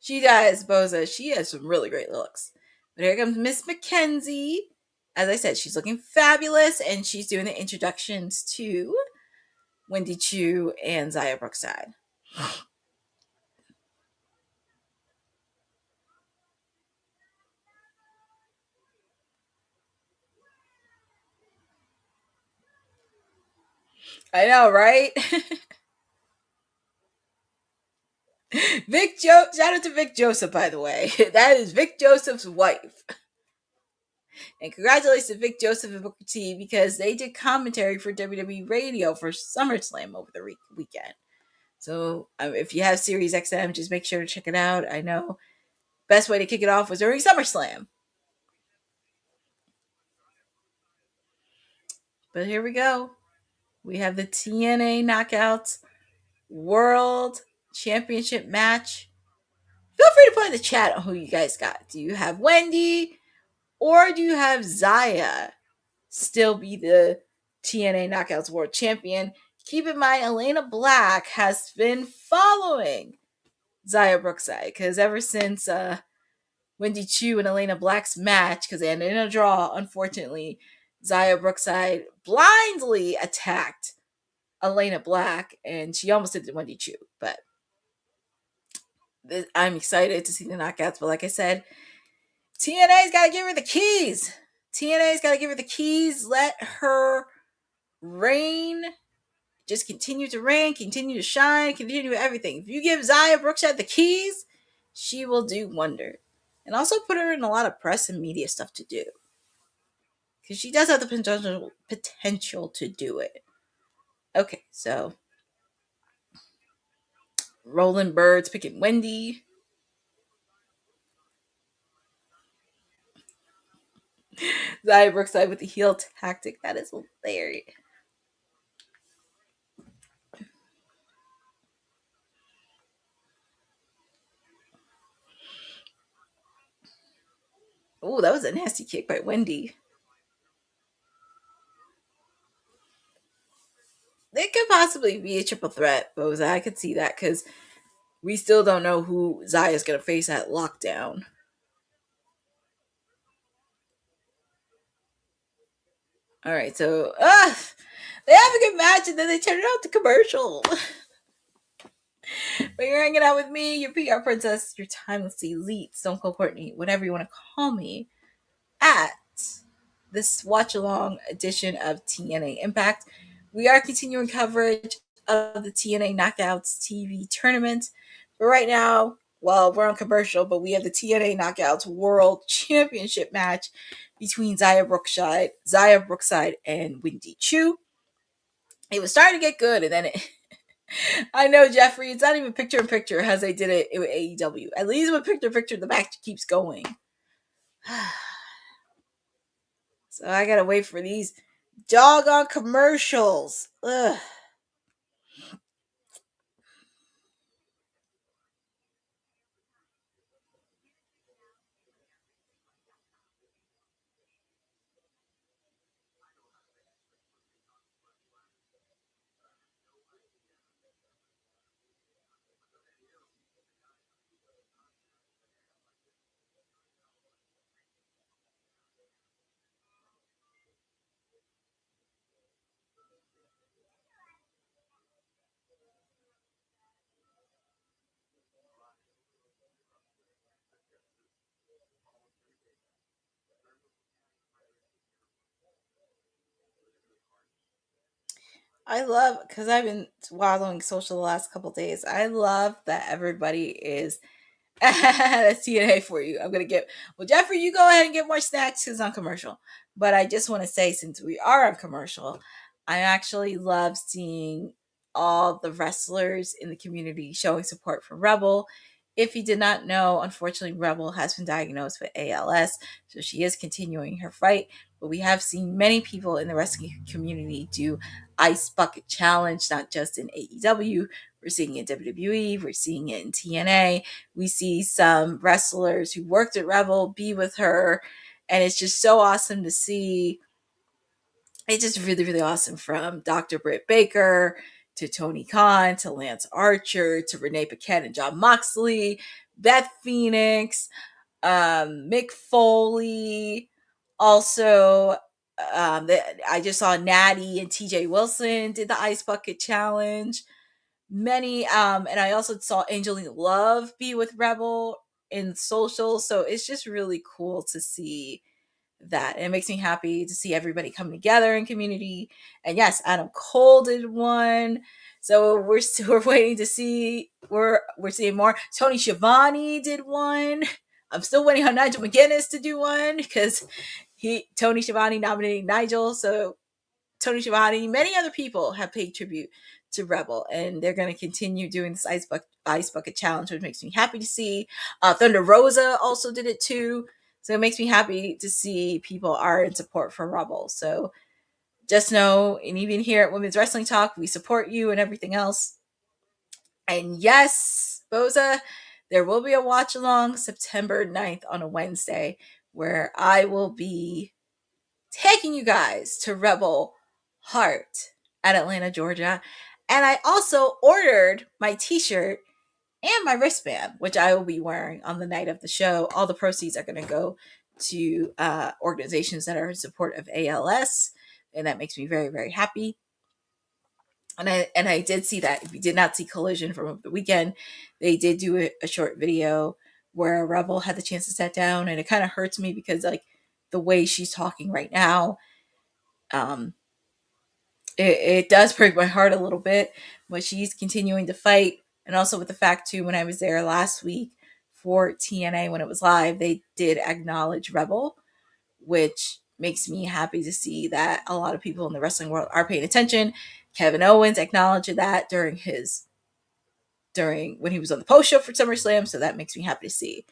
She does, Boza. She has some really great looks. But here comes Miss Mackenzie. As I said, she's looking fabulous, and she's doing the introductions to Wendy Choo and Xia Brookside. I know, right? Shout out to Vic Joseph, by the way. That is Vic Joseph's wife. And congratulations to Vic Joseph and Booker T, because they did commentary for WWE Radio for SummerSlam over the weekend. So if you have Sirius XM, just make sure to check it out. I know best way to kick it off was during SummerSlam. But here we go. We have the TNA Knockouts World Championship match. Feel free to put in the chat on who you guys got. Do you have Wendy, or do you have Xia still be the TNA Knockouts World Champion? Keep in mind, Elena Black has been following Xia Brookside, because ever since Wendy Choo and Elena Black's match, because they ended in a draw, unfortunately, Zaya Brookside blindly attacked Elena Black, and she almost did it to Wendy Choo. But I'm excited to see the knockouts. But like I said, TNA's got to give her the keys. TNA's got to give her the keys. Let her reign. Just continue to reign, continue to shine, continue everything. If you give Zaya Brookside the keys, she will do wonders. And also put her in a lot of press and media stuff to do. Because she does have the potential to do it. Okay, so Roland Bird's picking Wendy. Zaya Brookside with the heel tactic. That is hilarious. Oh, that was a nasty kick by Wendy. It could possibly be a triple threat, Boza. I could see that because we still don't know who Zaya's going to face at Lockdown. All right, so they have a good match and then they turn it out to commercial. But you're hanging out with me, your PR princess, your timeless elite, Stone Cold Courtney, whatever you want to call me, at this watch along edition of TNA Impact. We are continuing coverage of the TNA Knockouts TV tournament. But right now, well, we're on commercial, but we have the TNA Knockouts World Championship match between Zaya Brookside, and Wendy Choo. It was starting to get good, and then I know, Jeffrey, it's not even picture-in-picture as they did it with AEW. At least with picture-in-picture, the match keeps going. So I gotta wait for these doggone commercials. Ugh. I love, because I've been wallowing social the last couple days, I love that everybody is that's TNA for you. I'm gonna get Jeffrey, you go ahead and get more snacks because it's on commercial. But I just want to say, since we are on commercial, I actually love seeing all the wrestlers in the community showing support for Rebel. If you did not know, unfortunately, Rebel has been diagnosed with ALS, so she is continuing her fight. But we have seen many people in the wrestling community do Ice Bucket Challenge, not just in AEW. We're seeing it in WWE. We're seeing it in TNA. We see some wrestlers who worked at Rebel be with her. And it's just so awesome to see. It's just really, really awesome, from Dr. Britt Baker to Tony Khan to Lance Archer to Renee Paquette and Jon Moxley, Beth Phoenix, Mick Foley. Also, I just saw Natty and TJ Wilson did the Ice Bucket Challenge. Many, and I also saw Angelina Love be with Rebel in social. So it's just really cool to see that. And it makes me happy to see everybody come together in community. And yes, Adam Cole did one. So we're waiting to see. We're seeing more. Tony Schiavone did one. I'm still waiting on Nigel McGuinness to do one because Tony Schiavone nominated Nigel. So Tony Schiavone, many other people have paid tribute to Rebel, and they're going to continue doing this Ice Bucket Challenge, which makes me happy to see. Thunder Rosa also did it too. So it makes me happy to see people are in support for Rebel. So just know, and even here at Women's Wrestling Talk, we support you and everything else. And yes, Boza, there will be a watch along September 9th on a Wednesday where I will be taking you guys to Rebel Heart at Atlanta, Georgia. And I also ordered my t-shirt and my wristband, which I will be wearing on the night of the show. All the proceeds are going to go to organizations that are in support of ALS, and that makes me very, very happy. And I did see that. If you did not see Collision from the weekend, they did do a short video where Rebel had the chance to sit down, and it kind of hurts me because like the way she's talking right now, it does break my heart a little bit. But she's continuing to fight, and also with the fact too, when I was there last week for TNA when it was live, they did acknowledge Rebel, which makes me happy to see that a lot of people in the wrestling world are paying attention. Kevin Owens acknowledged that during when he was on the post show for SummerSlam, so that makes me happy to see.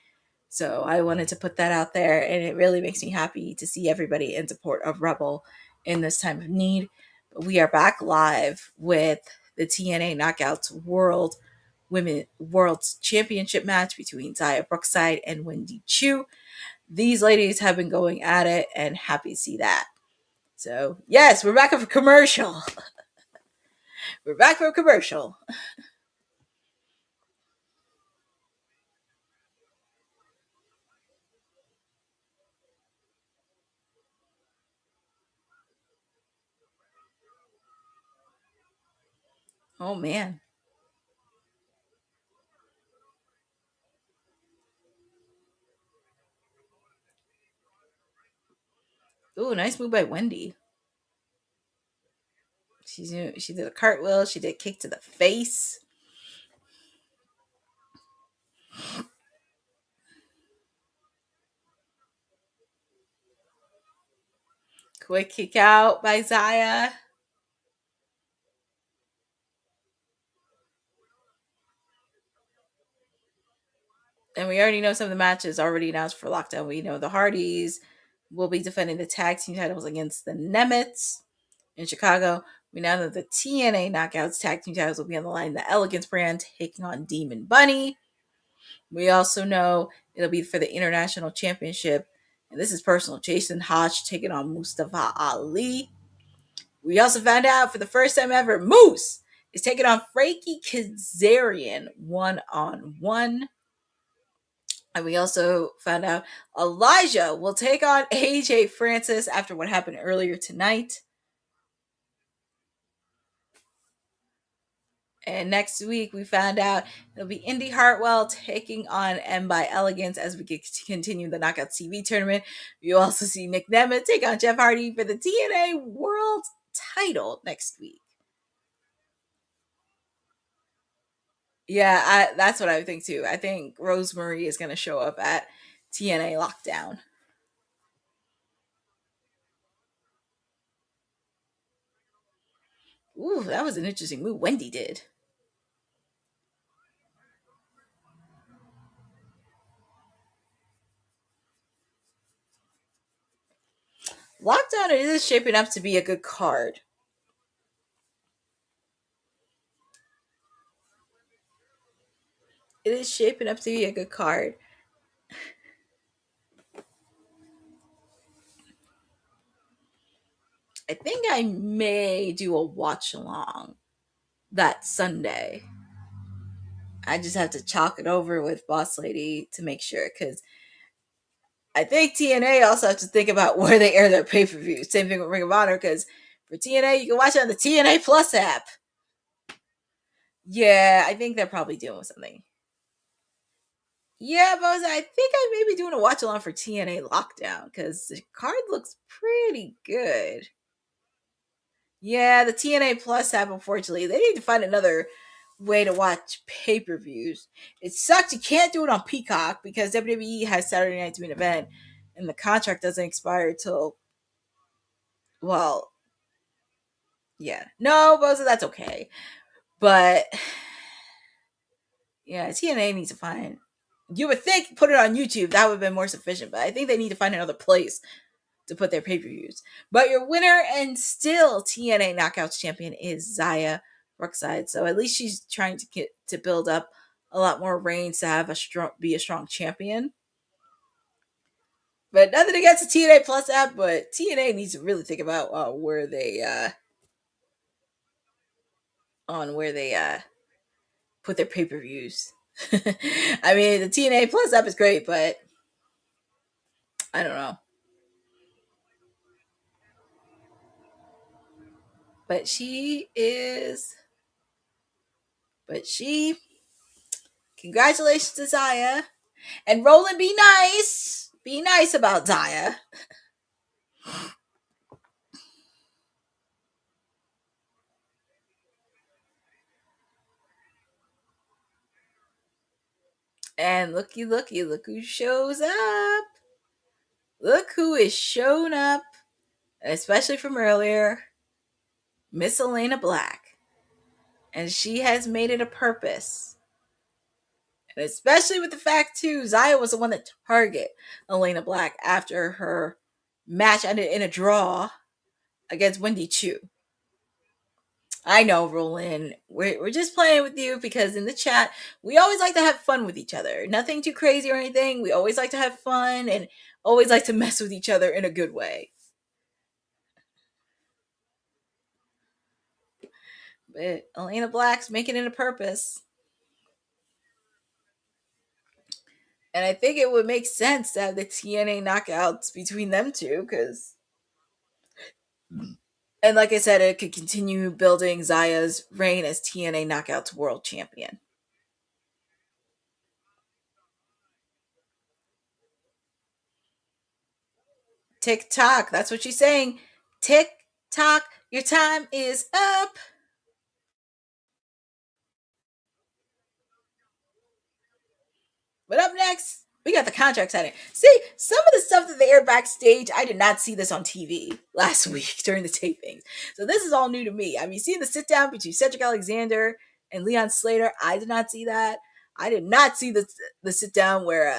So I wanted to put that out there, and it really makes me happy to see everybody in support of Rebel in this time of need. But we are back live with the TNA Knockouts World Championship match between Xia Brookside and Wendy Choo. These ladies have been going at it, and happy to see that. So yes, we're back for commercial. We're back for a commercial. Oh man. Ooh, nice move by Wendy. She did a cartwheel. She did a kick to the face. Quick kick out by Xia. And we already know some of the matches already announced for Lockdown. We know the Hardys will be defending the tag team titles against the Nemeths in Chicago. We now know the TNA Knockouts tag team titles will be on the line. The Elegance brand taking on Demon Bunny. We also know it'll be for the International Championship. And this is personal. Jason Hodge taking on Mustafa Ali. We also found out for the first time ever, Moose is taking on Frankie Kazarian one-on-one. And we also found out Elijah will take on AJ Francis after what happened earlier tonight. And next week, we found out it'll be Indy Hartwell taking on M by Elegance as we continue the Knockout TV tournament. You also see Nick Nemeth take on Jeff Hardy for the TNA World title next week. Yeah, that's what I think too. I think Rosemary is going to show up at TNA Lockdown. Ooh, that was an interesting move Wendy did. Lockdown is shaping up to be a good card. It is shaping up to be a good card. I think I may do a watch along that Sunday. I just have to chalk it over with Boss Lady to make sure, because I think TNA also has to think about where they air their pay-per-view. Same thing with Ring of Honor, because for TNA, you can watch it on the TNA Plus app. Yeah, I think they're probably doing something. Yeah, but I think I may be doing a watch along for TNA Lockdown because the card looks pretty good. Yeah, the TNA Plus app, unfortunately, they need to find another way to watch pay-per-views. It sucks you can't do it on Peacock because WWE has Saturday Night's Main Event and the contract doesn't expire till, well, yeah. No, Boza, that's okay. But yeah, TNA needs to find, you would think put it on YouTube, that would have been more sufficient, but I think they need to find another place to put their pay-per-views. But your winner and still TNA Knockouts champion is Xia Brookside. So at least she's trying to get to build up a lot more reigns to have be a strong champion. But nothing against the TNA Plus app, but TNA needs to really think about where they put their pay-per-views. I mean, the TNA Plus app is great, but I don't know. But congratulations to Zaya. And Roland, be nice. Be nice about Zaya. And look who shows up. Look who is shown up, especially from earlier, Miss Elena Black. And she has made it a purpose. And especially with the fact, too, Zaya was the one that targeted Elena Black after her match ended in a draw against Wendy Choo. I know, Roland. We're just playing with you because in the chat, we always like to have fun with each other. Nothing too crazy or anything. We always like to have fun and always like to mess with each other in a good way. But Elena Black's making it a purpose. And I think it would make sense to have the TNA knockouts between them two because... And like I said, it could continue building Zaya's reign as TNA Knockouts World Champion. Tick tock, that's what she's saying. Tick tock, your time is up. But up next, we got the contract signing. See, some of the stuff that they aired backstage, I did not see this on TV last week during the tapings. So this is all new to me. I mean, seeing the sit down between Cedric Alexander and Leon Slater, I did not see that. I did not see the sit down where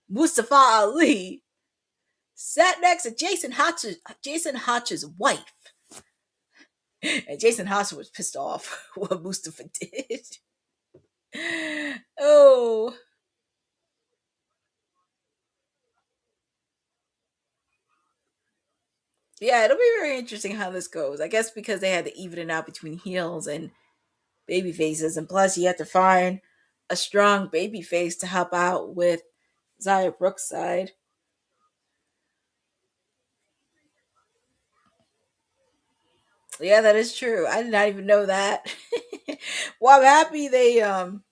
Mustafa Ali sat next to Jason Hotch's wife. And Jason Hotch was pissed off what Mustafa did. Oh. Yeah, it'll be very interesting how this goes. I guess because they had to even it out between heels and baby faces, and plus you have to find a strong baby face to help out with Zaya Brookside. Yeah, that is true. I did not even know that. Well, I'm happy I'm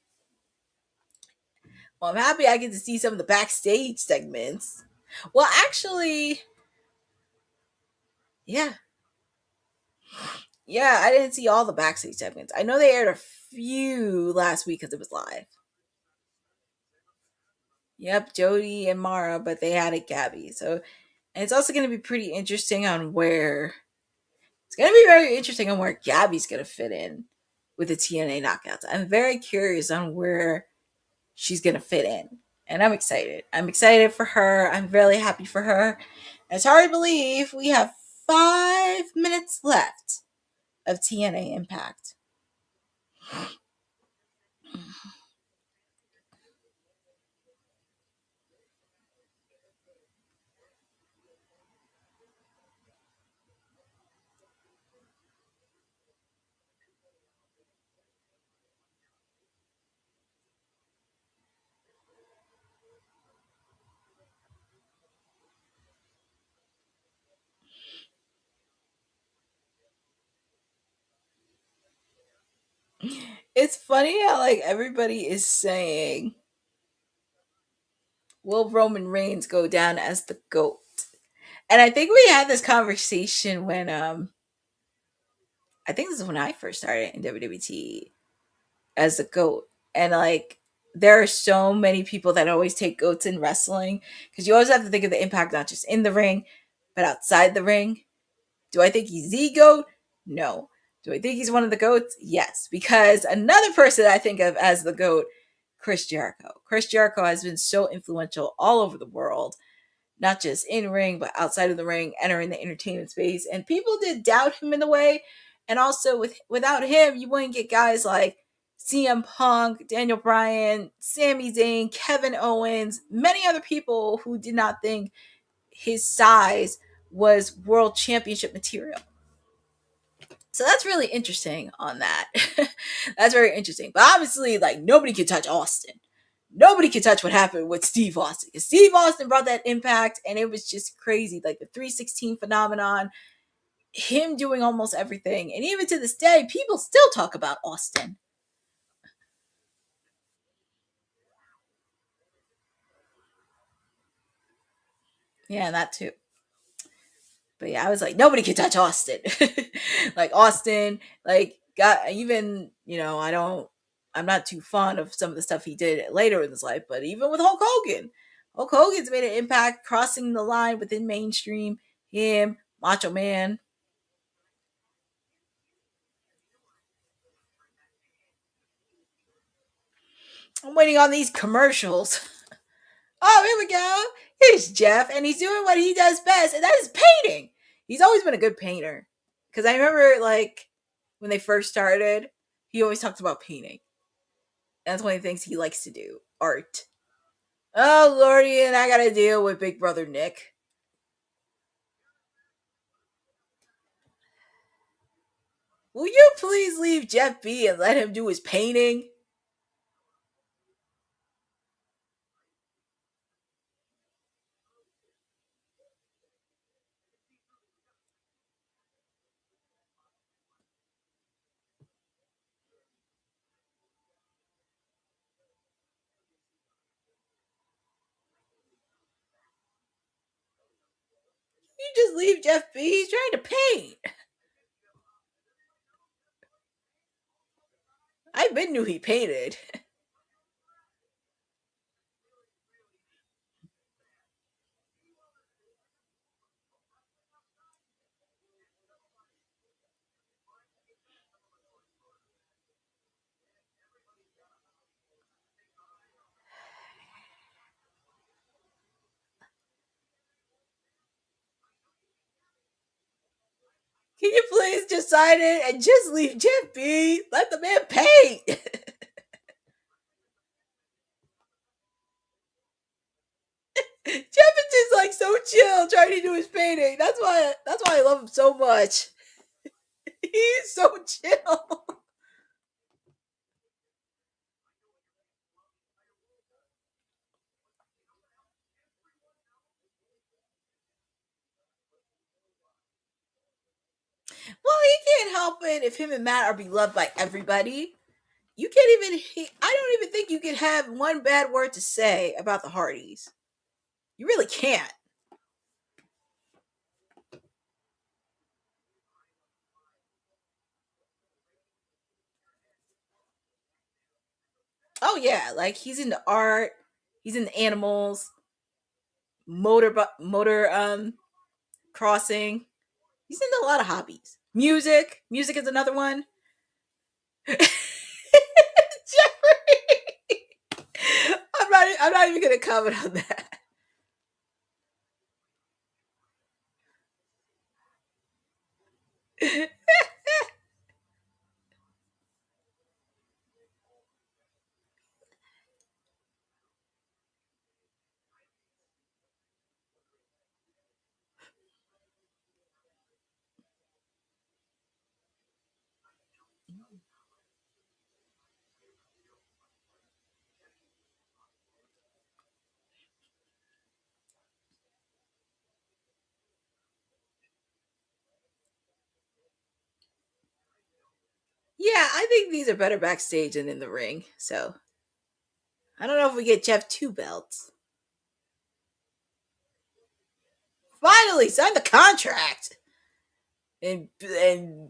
happy I get to see some of the backstage segments. Well, actually, yeah. Yeah, I didn't see all the backstage segments. I know they aired a few last week because it was live. Yep, Jody and Mara, but they had it Gabby. So, and it's also going to be pretty interesting on where it's going to be very interesting on where Gabby's going to fit in with the TNA knockouts. I'm very curious on where she's going to fit in. And I'm excited. I'm excited for her. I'm really happy for her. And it's hard to believe we have 5 minutes left of TNA Impact. It's funny how like everybody is saying, will Roman Reigns go down as the GOAT? And I think we had this conversation when I think this is when I first started in WWT as the GOAT. And like there are so many people that always take GOATs in wrestling because you always have to think of the impact not just in the ring, but outside the ring. Do I think he's the GOAT? No. Do I think he's one of the GOATs? Yes. Because another person I think of as the GOAT, Chris Jericho. Chris Jericho has been so influential all over the world, not just in ring, but outside of the ring, entering the entertainment space. And people did doubt him in a way. And also without him, you wouldn't get guys like CM Punk, Daniel Bryan, Sami Zayn, Kevin Owens, many other people who did not think his size was world championship material. So that's really interesting on that. That's very interesting. But obviously, like, nobody can touch Austin. Nobody can touch what happened with Steve Austin. Because Steve Austin brought that impact, and it was just crazy. Like the 316 phenomenon, him doing almost everything. And even to this day, people still talk about Austin. Yeah, that too. But yeah, I was like, nobody can touch Austin. Like Austin, like got even, I'm not too fond of some of the stuff he did later in his life, but even with Hulk Hogan's made an impact crossing the line within mainstream. Him, Macho Man. I'm waiting on these commercials. Oh, here we go. Here's Jeff, and he's doing what he does best, and that is painting. He's always been a good painter. Because I remember, like, when they first started, he always talked about painting. That's one of the things he likes to do, art. Oh, Lordy, and I gotta deal with Big Brother Nick. Will you please leave Jeff be and let him do his painting? You just leave Jeff be. He's trying to paint. I been knew he painted. Can you please just sign it and just leave Jeff be? Let the man paint. Jeff is just like so chill trying to do his painting. That's why I love him so much. He's so chill. Well, he can't help it if him and Matt are beloved by everybody. You can't even. I don't even think you could have one bad word to say about the Hardys. You really can't. Oh yeah, like he's into art. He's into animals, motor crossing. He's into a lot of hobbies. Music is another one. Jeffrey, I'm not even gonna comment on that. Yeah, I think these are better backstage than in the ring. So I don't know if we get Jeff two belts. Finally, sign the contract and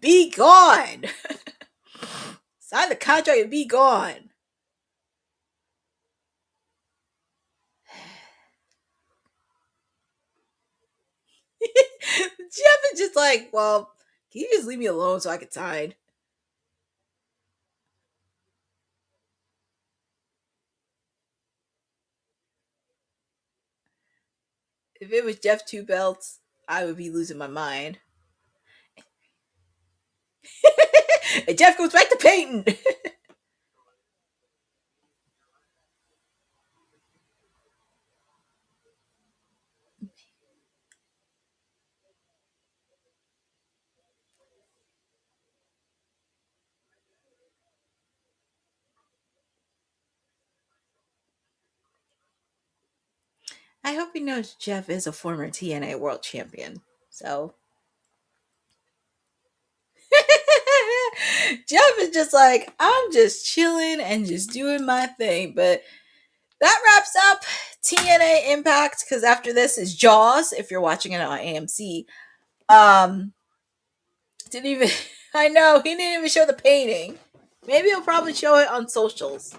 be gone. Sign the contract and be gone. Jeff is just like, well, can you just leave me alone so I can sign? If it was Jeff two belts, I would be losing my mind. And Jeff goes back to painting. I hope he knows Jeff is a former TNA World Champion. So Jeff is just like, I'm just chilling and just doing my thing. But that wraps up TNA Impact, because after this is Jaws, if you're watching it on AMC. Didn't even, I know, he didn't even show the painting. Maybe he'll probably show it on socials.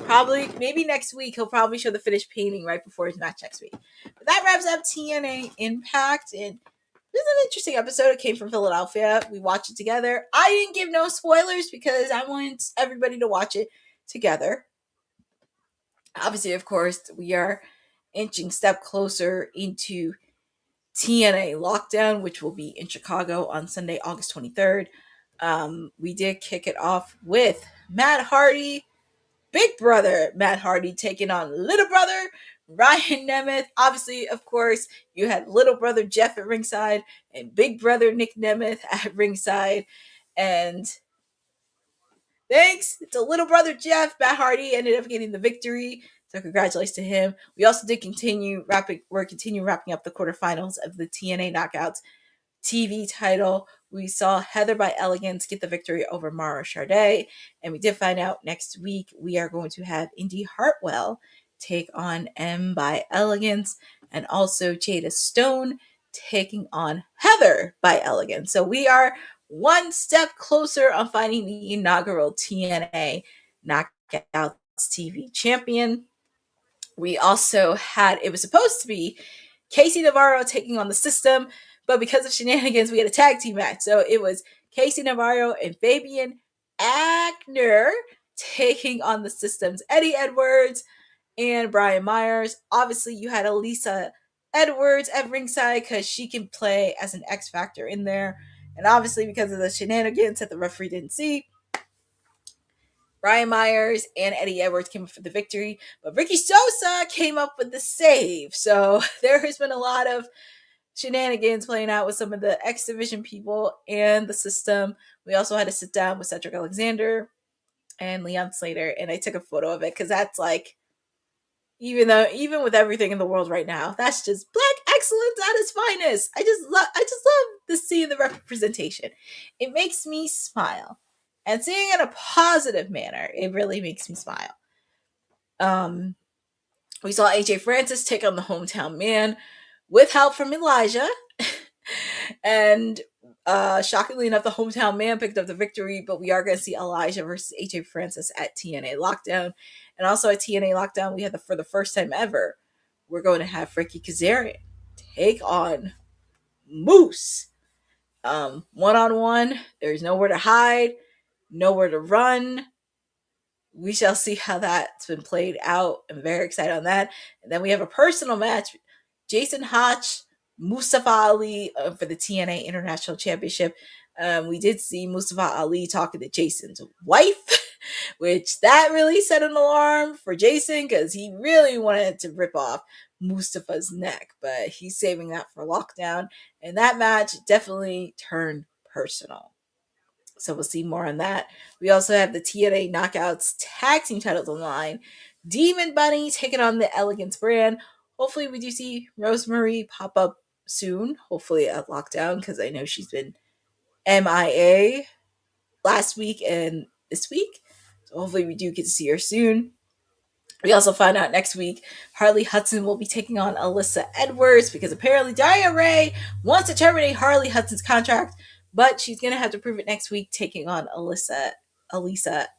Probably, maybe next week he'll probably show the finished painting right before his match next week. But that wraps up TNA Impact, and this is an interesting episode. It came from Philadelphia. We watched it together. I didn't give no spoilers because I want everybody to watch it together. Obviously, of course, we are inching step closer into TNA Lockdown, which will be in Chicago on Sunday, August 23rd. We did kick it off with Matt Hardy, Big Brother Matt Hardy taking on Little Brother Ryan Nemeth. Obviously, of course, you had Little Brother Jeff at ringside and Big Brother Nick Nemeth at ringside. And thanks to Little Brother Jeff, Matt Hardy ended up getting the victory. So congratulations to him. We also did continue wrapping up the quarterfinals of the TNA Knockouts TV title. We saw Heather by Elegance get the victory over Mara Sadé. And we did find out next week we are going to have Indy Hartwell take on M by Elegance, and also Jada Stone taking on Heather by Elegance. So we are one step closer on finding the inaugural TNA Knockouts TV champion. We also had, it was supposed to be Casey Navarro taking on the System, but because of shenanigans, we had a tag team match. So it was Casey Navarro and Fabian Aichner taking on the System's Eddie Edwards and Bryan Myers. Obviously, you had Elisa Edwards at ringside because she can play as an X Factor in there. And obviously, because of the shenanigans that the referee didn't see, Bryan Myers and Eddie Edwards came up for the victory, but Ricky Sosa came up with the save. So there has been a lot of shenanigans playing out with some of the X Division people and the System. We also had to sit down with Cedric Alexander and Leon Slater, and I took a photo of it because that's like, even with everything in the world right now, that's just black excellence at its finest. I just love to see the representation. It makes me smile. And seeing it in a positive manner, it really makes me smile. We saw AJ Francis take on the hometown man with help from Elijah. And shockingly enough, the hometown man picked up the victory, but we are going to see Elijah versus AJ Francis at TNA Lockdown. And also at TNA Lockdown, we had for the first time ever, we're going to have Frankie Kazarian take on Moose. One-on-one, there's nowhere to hide, nowhere to run. We shall see how that's been played out. I'm very excited on that. And then we have a personal match. Jason Hotch, Mustafa Ali for the TNA International Championship. We did see Mustafa Ali talking to Jason's wife, which that really set an alarm for Jason because he really wanted to rip off Mustafa's neck, but he's saving that for Lockdown. And that match definitely turned personal. So we'll see more on that. We also have the TNA Knockouts tag team titles on the line. Demon Bunny taking on the Elegance brand. Hopefully we do see Rosemary pop up soon. Hopefully at Lockdown, because I know she's been MIA last week and this week. So hopefully we do get to see her soon. We also find out next week Harley Hudson will be taking on Alyssa Edwards because apparently Daria Ray wants to terminate Harley Hudson's contract, but she's going to have to prove it next week taking on Alyssa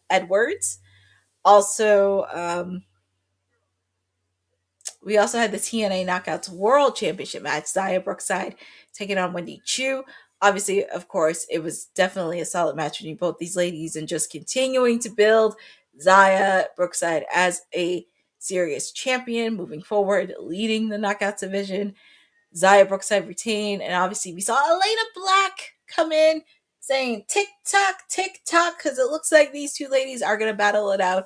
Edwards. Also, we also had the TNA Knockouts World Championship match. Zaya Brookside taking on Wendy Choo. Obviously, of course, it was definitely a solid match between both these ladies and just continuing to build Zaya Brookside as a serious champion moving forward, leading the Knockouts division. Zaya Brookside retained, and obviously we saw Elena Black come in saying tick-tock, tick-tock, because it looks like these two ladies are going to battle it out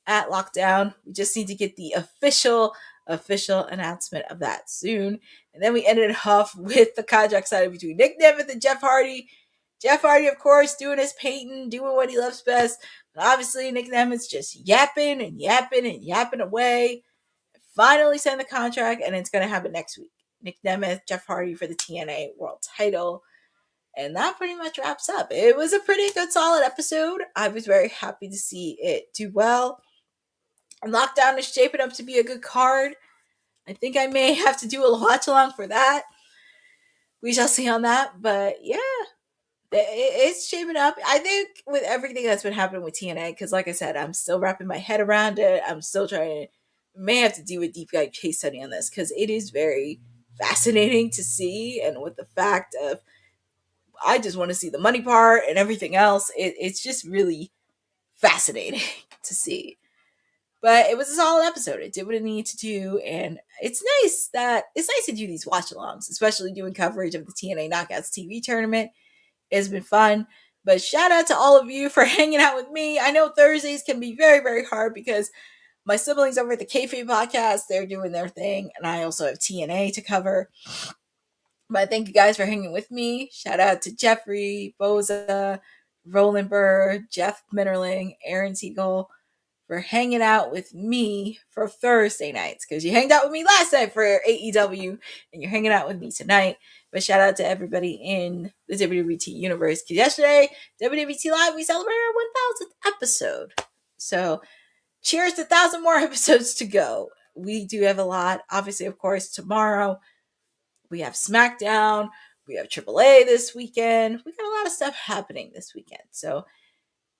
at Lockdown. We just need to get the official announcement of that soon. And then we ended off with the contract signing between Nick Nemeth and Jeff Hardy. Jeff Hardy, of course, doing his painting, doing what he loves best. But obviously, Nick Nemeth's just yapping and yapping and yapping away. finally signed the contract, and it's going to happen next week. Nick Nemeth, Jeff Hardy for the TNA World title. And that pretty much wraps up. It was a pretty good, solid episode. I was very happy to see it do well. And Lockdown is shaping up to be a good card. I think I may have to do a watch along for that. We shall see on that. But yeah, it's shaping up. I think with everything that's been happening with TNA, because like I said, I'm still wrapping my head around it. I'm still trying to, may have to do a deep dive case study on this, because it is very fascinating to see. And with the fact of, I just want to see the money part and everything else. It's just really fascinating to see. But it was a solid episode. It did what it needed to do. And it's nice to do these watch-alongs, especially doing coverage of the TNA Knockouts TV tournament. It's been fun. But shout out to all of you for hanging out with me. I know Thursdays can be very, very hard because my siblings over at the Kayfabe podcast, they're doing their thing. And I also have TNA to cover. But thank you guys for hanging with me. Shout out to Jeffrey, Boza, Roland Burr, Jeff Minnerling, Aaron Siegel for hanging out with me for Thursday nights. Because you hanged out with me last night for AEW and you're hanging out with me tonight. But shout out to everybody in the WWT universe. Because yesterday, WWT Live, we celebrated our 1000th episode. So cheers to 1,000 more episodes to go. We do have a lot. Obviously, of course, tomorrow we have SmackDown. We have AAA this weekend. We got a lot of stuff happening this weekend. So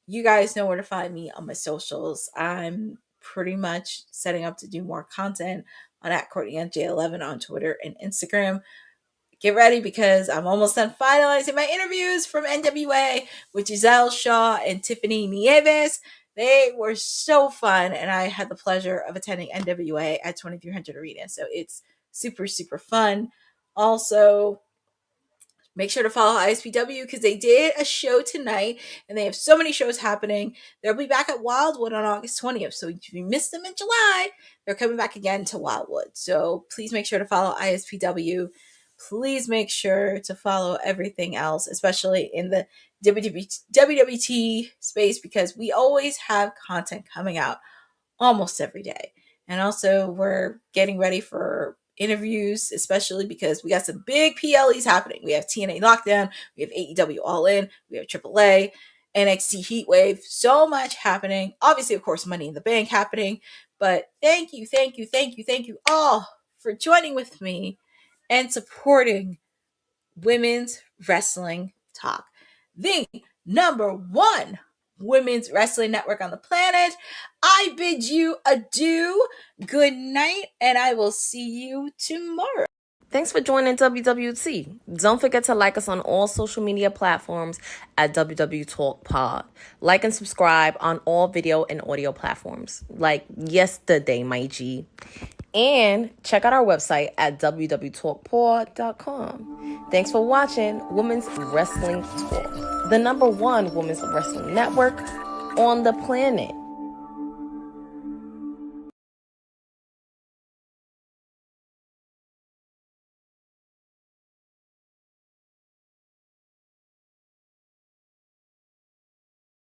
you guys know where to find me on my socials. I'm pretty much setting up to do more content on @CourtneyNJ11 on Twitter and Instagram. Get ready because I'm almost done finalizing my interviews from NWA with Giselle Shaw and Tiffany Nieves. They were so fun, and I had the pleasure of attending NWA at 2300 Arena. So it's super, super fun. Also, make sure to follow ISPW because they did a show tonight and they have so many shows happening. They'll be back at Wildwood on August 20th. So if you missed them in July, they're coming back again to Wildwood. So please make sure to follow ISPW. Please make sure to follow everything else, especially in the WWT space, because we always have content coming out almost every day. And also we're getting ready for interviews, especially because we got some big PLEs happening. We have TNA Lockdown, we have AEW All In, we have AAA, NXT Heatwave, so much happening. Obviously, of course, Money in the Bank happening. But thank you all for joining with me and supporting Women's Wrestling Talk, the #1 women's wrestling network on the planet. I bid you adieu, good night, and I will see you tomorrow. Thanks for joining WWT. Don't forget to like us on all social media platforms at WW Talk Pod. Like and subscribe on all video and audio platforms, like yesterday, my G. And check out our website at www.talkpod.com. Thanks for watching Women's Wrestling Talk, the #1 women's wrestling network on the planet.